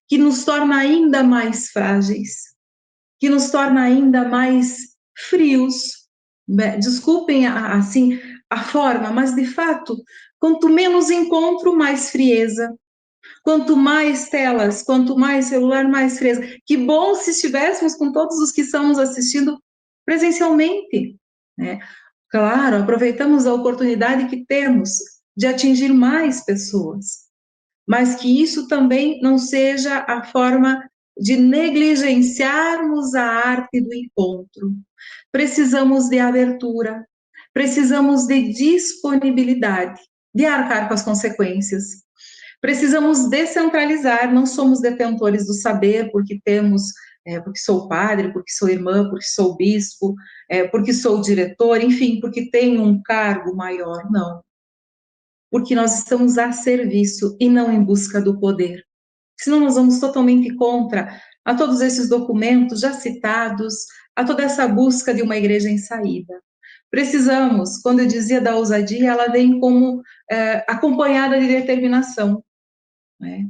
que nos torna ainda mais frágeis, que nos torna ainda mais frios. Desculpem, assim, a forma, mas, de fato, quanto menos encontro, mais frieza. Quanto mais telas, quanto mais celular, mais frieza. Que bom se estivéssemos com todos os que estão nos assistindo presencialmente, né? Claro, aproveitamos a oportunidade que temos de atingir mais pessoas, mas que isso também não seja a forma de negligenciarmos a arte do encontro. Precisamos de abertura, precisamos de disponibilidade, de arcar com as consequências. Precisamos descentralizar, não somos detentores do saber porque temos, porque sou padre, porque sou irmã, porque sou bispo, porque sou diretor, enfim, porque tenho um cargo maior, não. Porque nós estamos a serviço e não em busca do poder. Senão nós vamos totalmente contra a todos esses documentos já citados, a toda essa busca de uma igreja em saída. Precisamos, quando eu dizia da ousadia, ela vem como acompanhada de determinação, né?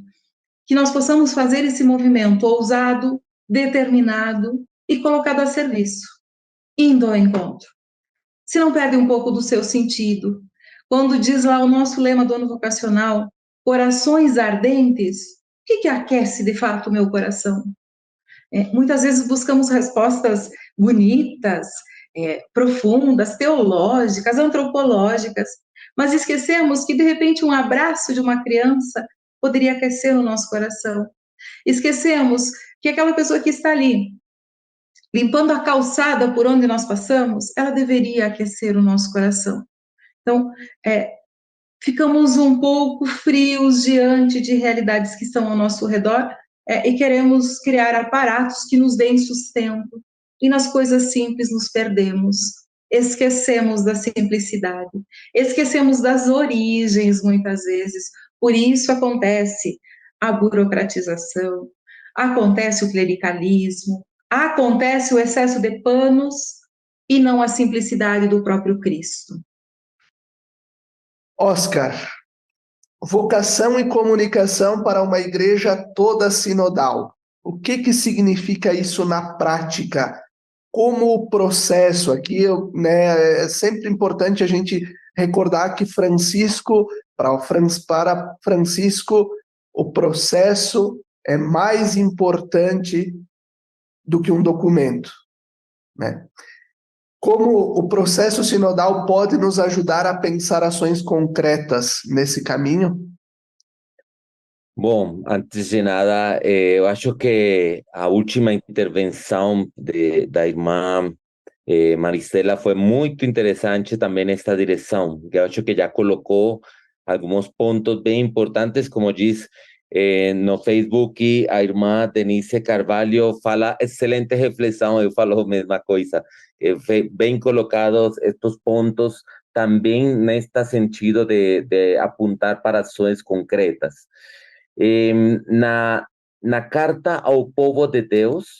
Que nós possamos fazer esse movimento ousado, determinado e colocado a serviço, indo ao encontro. Se não perde um pouco do seu sentido, quando diz lá o nosso lema do ano vocacional, corações ardentes, o que aquece de fato o meu coração? Muitas vezes buscamos respostas bonitas, profundas, teológicas, antropológicas, mas esquecemos que, de repente, um abraço de uma criança poderia aquecer o nosso coração. Esquecemos que aquela pessoa que está ali, limpando a calçada por onde nós passamos, ela deveria aquecer o nosso coração. Então, ficamos um pouco frios diante de realidades que estão ao nosso redor e queremos criar aparatos que nos deem sustento. E nas coisas simples nos perdemos. Esquecemos da simplicidade. Esquecemos das origens, muitas vezes. Por isso acontece a burocratização, acontece o clericalismo, acontece o excesso de panos e não a simplicidade do próprio Cristo. Oscar, vocação e comunicação para uma igreja toda sinodal. O que significa isso na prática? Como o processo aqui, é sempre importante a gente recordar que para Francisco, o processo é mais importante do que um documento, né? Como o processo sinodal pode nos ajudar a pensar ações concretas nesse caminho? Bom, antes de nada, eu acho que a última intervenção da irmã Maristela foi muito interessante também nesta direção. Eu acho que já colocou alguns pontos bem importantes, como diz no Facebook, a irmã Denise Carvalho fala excelente reflexão, eu falo a mesma coisa. Bem colocados estes pontos também neste sentido de apuntar para ações concretas. Na carta ao povo de Deus,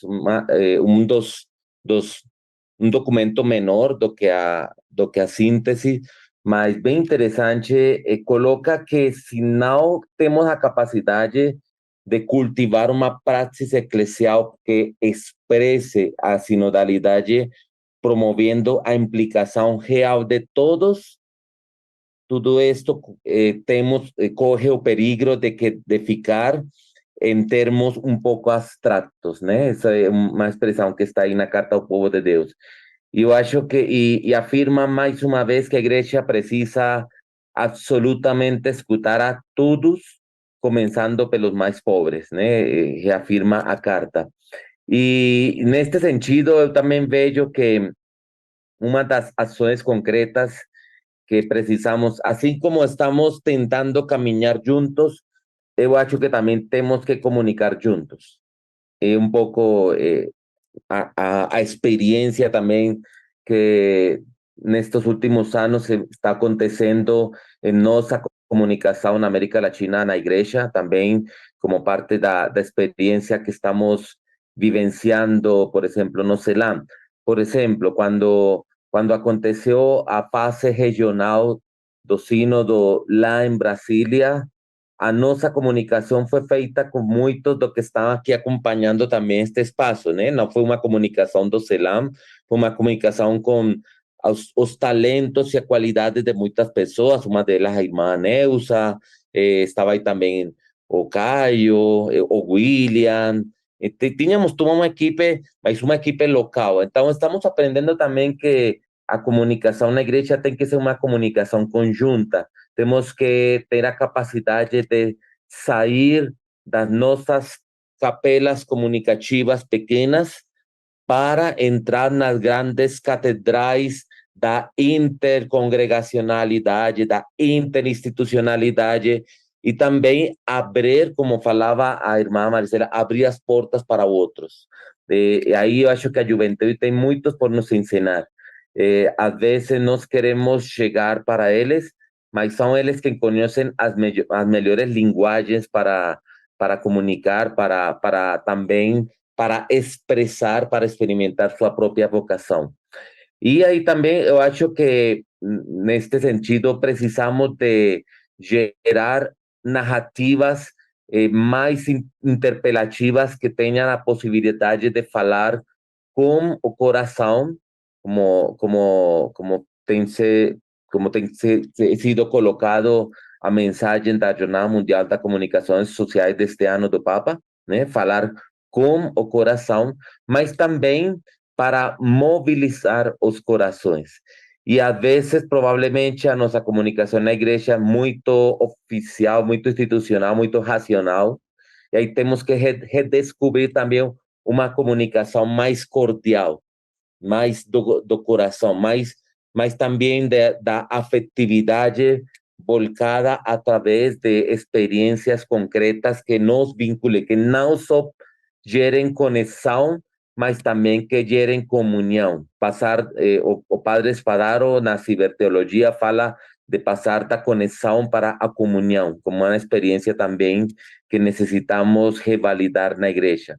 um documento menor do que a síntese, mas bem interessante, coloca que se não temos a capacidade de cultivar uma prática eclesial que expresse a sinodalidade, promovendo a implicação real de todos, tudo isto corre o perigo de ficar em termos um pouco abstratos, né? Essa é uma expressão que está aí na Carta ao Povo de Deus. E eu acho que, e afirma mais uma vez que a igreja precisa absolutamente escutar a todos, começando pelos mais pobres, né? Reafirma a carta. E neste sentido, eu também vejo que uma das ações concretas que precisamos, assim como estamos tentando caminhar juntos, eu acho que também temos que comunicar juntos. É um pouco a experiência também que nestes últimos anos está acontecendo em nossa comunicação na América Latina, na igreja, também como parte da experiência que estamos vivenciando, por exemplo, no CELAM. Por exemplo, quando aconteceu a fase regional do sínodo lá em Brasília, a nossa comunicação foi feita com muitos do que estão aqui acompanhando também este espaço, né? Não foi uma comunicação do CELAM, foi uma comunicação com os talentos e a qualidade de muitas pessoas, uma delas a irmã Neusa, estava aí também o Caio, o William, tínhamos toda uma equipe, mas uma equipe local. Então, estamos aprendendo também que a comunicação na igreja tem que ser uma comunicação conjunta. Temos que ter a capacidade de sair das nossas capelas comunicativas pequenas para entrar nas grandes catedrais da intercongregacionalidade, da interinstitucionalidade, e também abrir, como falava a irmã Marcela, abrir as portas para outros. E aí eu acho que a juventude tem muito por nos ensinar. Às vezes nós queremos chegar para eles, mas são eles que conhecem as melhores linguagens para comunicar, para também para expressar, para experimentar sua própria vocação. E aí também eu acho que neste sentido precisamos de gerar narrativas mais interpelativas que tenham a possibilidade de falar com o coração, como tem sido colocado a mensagem da Jornada Mundial das Comunicações Sociais deste ano do Papa, né? Falar com o coração, mas também para mobilizar os corações. E às vezes, provavelmente, a nossa comunicação na igreja é muito oficial, muito institucional, muito racional. E aí temos que redescobrir também uma comunicação mais cordial, mais do coração, mais também da afetividade volcada através de experiências concretas que nos vinculem, que não só gerem conexão, mas também que gerem comunhão. O padre Spadaro, na Ciberteologia, fala de passar da conexão para a comunhão, como uma experiência também que necessitamos revalidar na igreja.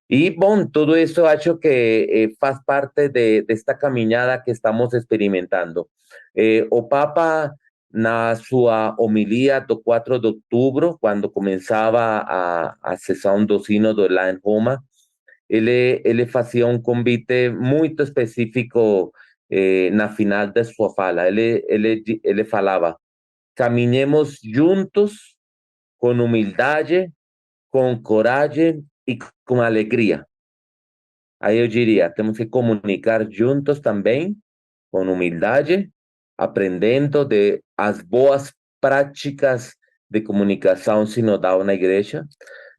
E, bom, tudo isso eu acho que faz parte desta caminhada que estamos experimentando. O Papa, na sua homilia do 4 de outubro, quando começava a sessão do sínodo lá em Roma, ele fazia um convite muito específico na final da sua fala. Ele falava: caminhemos juntos com humildade, com coragem e com alegria. Aí eu diria, temos que comunicar juntos também, com humildade, aprendendo de as boas práticas de comunicação sinodal na igreja,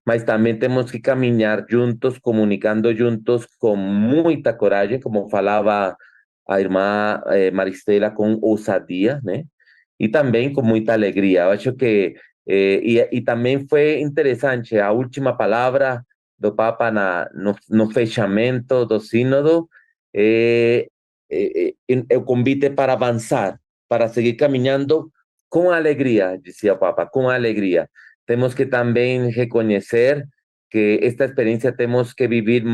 mas também temos que caminhar juntos, comunicando juntos com muita coragem, como falava a irmã Maristela, com ousadia, né? E também com muita alegria. Eu acho que e também foi interessante a última palavra do Papa no fechamento do sínodo, o convite para avançar, para seguir caminhando com alegria, dizia o Papa, com alegria. Temos que também reconhecer que esta experiência temos que viver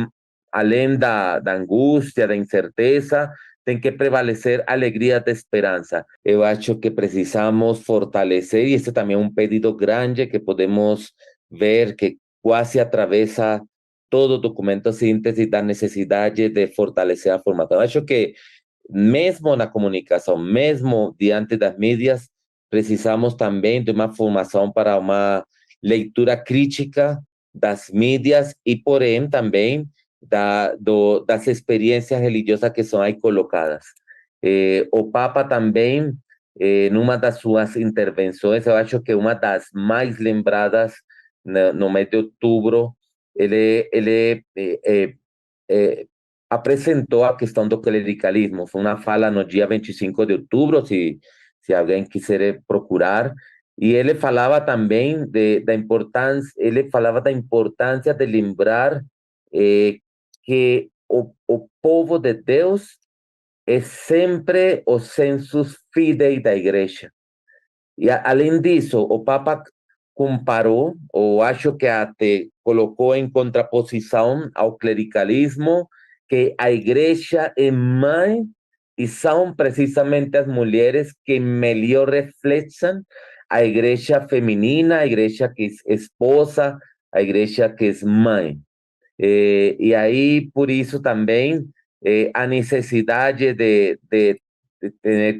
além da angústia, da incerteza, tem que prevalecer a alegria da esperança. Eu acho que precisamos fortalecer, e esse também é um pedido grande que podemos ver que quase atravessa todo o documento síntese da necessidade de fortalecer a formação. Eu acho que mesmo na comunicação, mesmo diante das mídias, precisamos também de uma formação para uma leitura crítica das mídias e, porém, também das experiências religiosas que são aí colocadas. O Papa também, numa das suas intervenções, eu acho que uma das mais lembradas no mês de outubro, ele apresentou a questão do clericalismo. Foi uma fala no dia 25 de outubro, se alguém quiser procurar, e ele falava também da importância de lembrar que o povo de Deus é sempre o sensus fidei da igreja. E, além disso, o Papa comparou, ou acho que até colocou em contraposição ao clericalismo, que a igreja é mãe e são precisamente as mulheres que melhor refletem a igreja feminina, a igreja que é esposa, a igreja que é mãe. E aí, por isso também, a necessidade de ter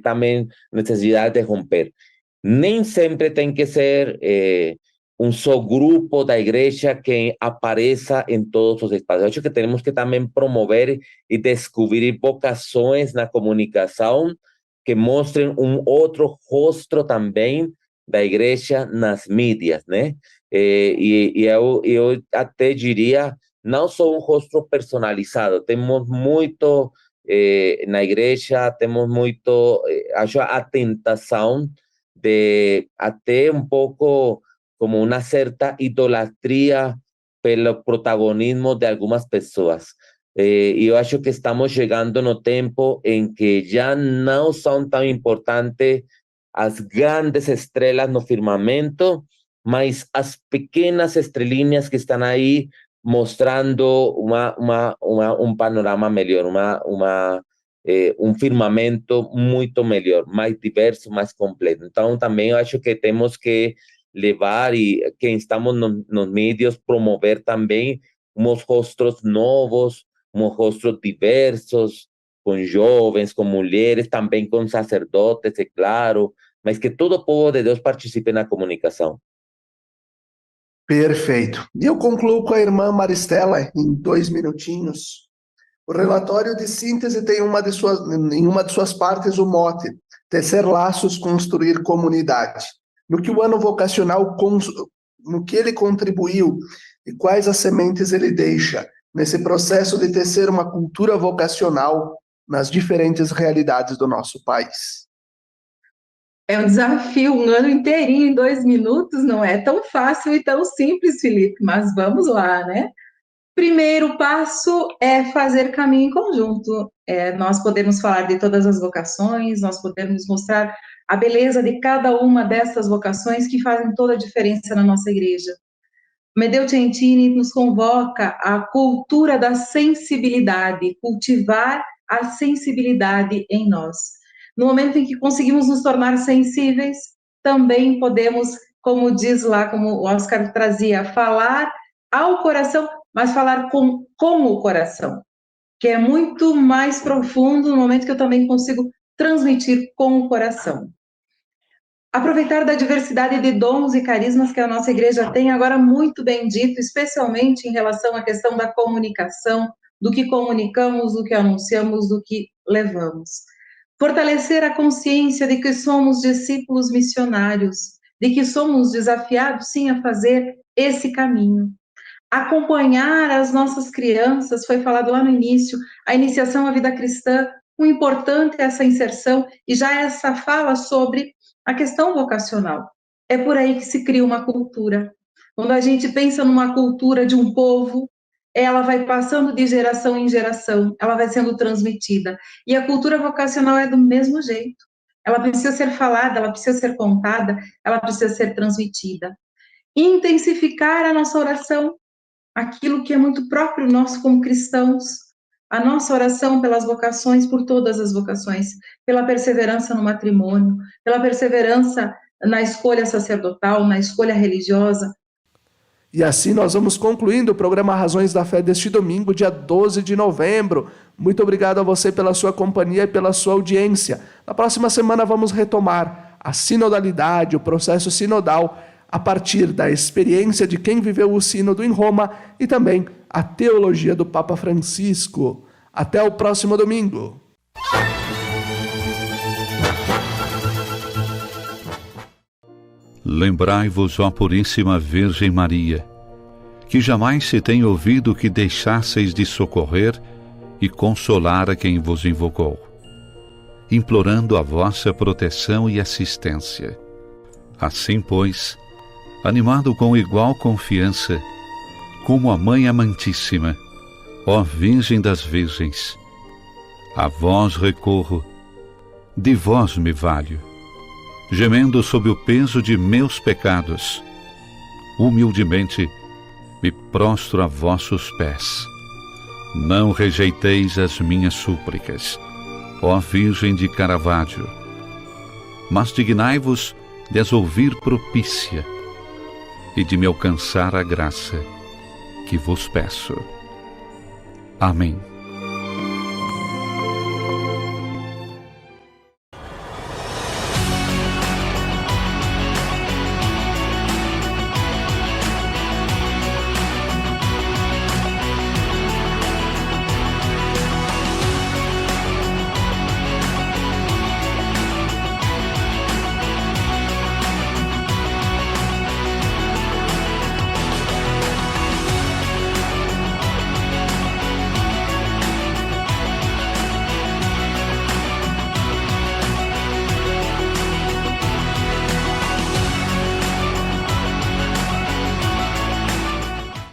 também necessidade de romper. Nem sempre tem que ser um só grupo da igreja que apareça em todos os espaços. Eu acho que temos que também promover e descobrir vocações na comunicação que mostrem um outro rosto também da igreja nas mídias, né? E eu até diria, não só um rosto personalizado, temos muito na igreja, temos muito, acho, a tentação de até um pouco como uma certa idolatria pelo protagonismo de algumas pessoas. E eu acho que estamos chegando no tempo em que já não são tão importantes as grandes estrelas no firmamento, mas as pequenas estrelinhas que estão aí mostrando um panorama melhor, um firmamento muito melhor, mais diverso, mais completo. Então, também eu acho que temos que levar, e quem estamos nos mídias, promover também uns rostos novos, uns rostos diversos, com jovens, com mulheres, também com sacerdotes, é claro, mas que todo o povo de Deus participe na comunicação. Perfeito. E eu concluo com a irmã Maristela, em 2 minutinhos. O relatório de síntese tem em uma de suas partes o mote: tecer laços, construir comunidade. No que o ano vocacional, no que ele contribuiu e quais as sementes ele deixa nesse processo de tecer uma cultura vocacional nas diferentes realidades do nosso país. É um desafio, um ano inteirinho em 2 minutos, não é tão fácil e tão simples, Felipe, mas vamos lá, né? Primeiro passo é fazer caminho em conjunto. Nós podemos falar de todas as vocações, nós podemos mostrar a beleza de cada uma dessas vocações que fazem toda a diferença na nossa igreja. Medeu Centini nos convoca à cultura da sensibilidade, cultivar a sensibilidade em nós. No momento em que conseguimos nos tornar sensíveis, também podemos, como diz lá, como o Oscar trazia, falar ao coração, mas falar com o coração, que é muito mais profundo no momento que eu também consigo transmitir com o coração. Aproveitar da diversidade de dons e carismas que a nossa igreja tem, agora muito bem dito, especialmente em relação à questão da comunicação, do que comunicamos, do que anunciamos, do que levamos. Fortalecer a consciência de que somos discípulos missionários, de que somos desafiados, sim, a fazer esse caminho. Acompanhar as nossas crianças, foi falado lá no início, a iniciação à vida cristã, o importante é essa inserção e já essa fala sobre a questão vocacional. É por aí que se cria uma cultura. Quando a gente pensa numa cultura de um povo, ela vai passando de geração em geração, ela vai sendo transmitida. E a cultura vocacional é do mesmo jeito. Ela precisa ser falada, ela precisa ser contada, ela precisa ser transmitida. Intensificar a nossa oração, aquilo que é muito próprio nosso como cristãos, a nossa oração pelas vocações, por todas as vocações, pela perseverança no matrimônio, pela perseverança na escolha sacerdotal, na escolha religiosa. E assim nós vamos concluindo o programa Razões da Fé deste domingo, dia 12 de novembro. Muito obrigado a você pela sua companhia e pela sua audiência. Na próxima semana vamos retomar a sinodalidade, o processo sinodal, a partir da experiência de quem viveu o sínodo em Roma e também a teologia do Papa Francisco. Até o próximo domingo. Lembrai-vos, ó Puríssima Virgem Maria, que jamais se tem ouvido que deixasseis de socorrer e consolar a quem vos invocou, implorando a vossa proteção e assistência. Assim, pois, animado com igual confiança, como a Mãe Amantíssima, ó Virgem das Virgens, a vós recorro, de vós me valho, gemendo sob o peso de meus pecados, humildemente me prostro a vossos pés. Não rejeiteis as minhas súplicas, ó Virgem de Caravaggio, mas dignai-vos de as ouvir propícia e de me alcançar a graça que vos peço. Amém.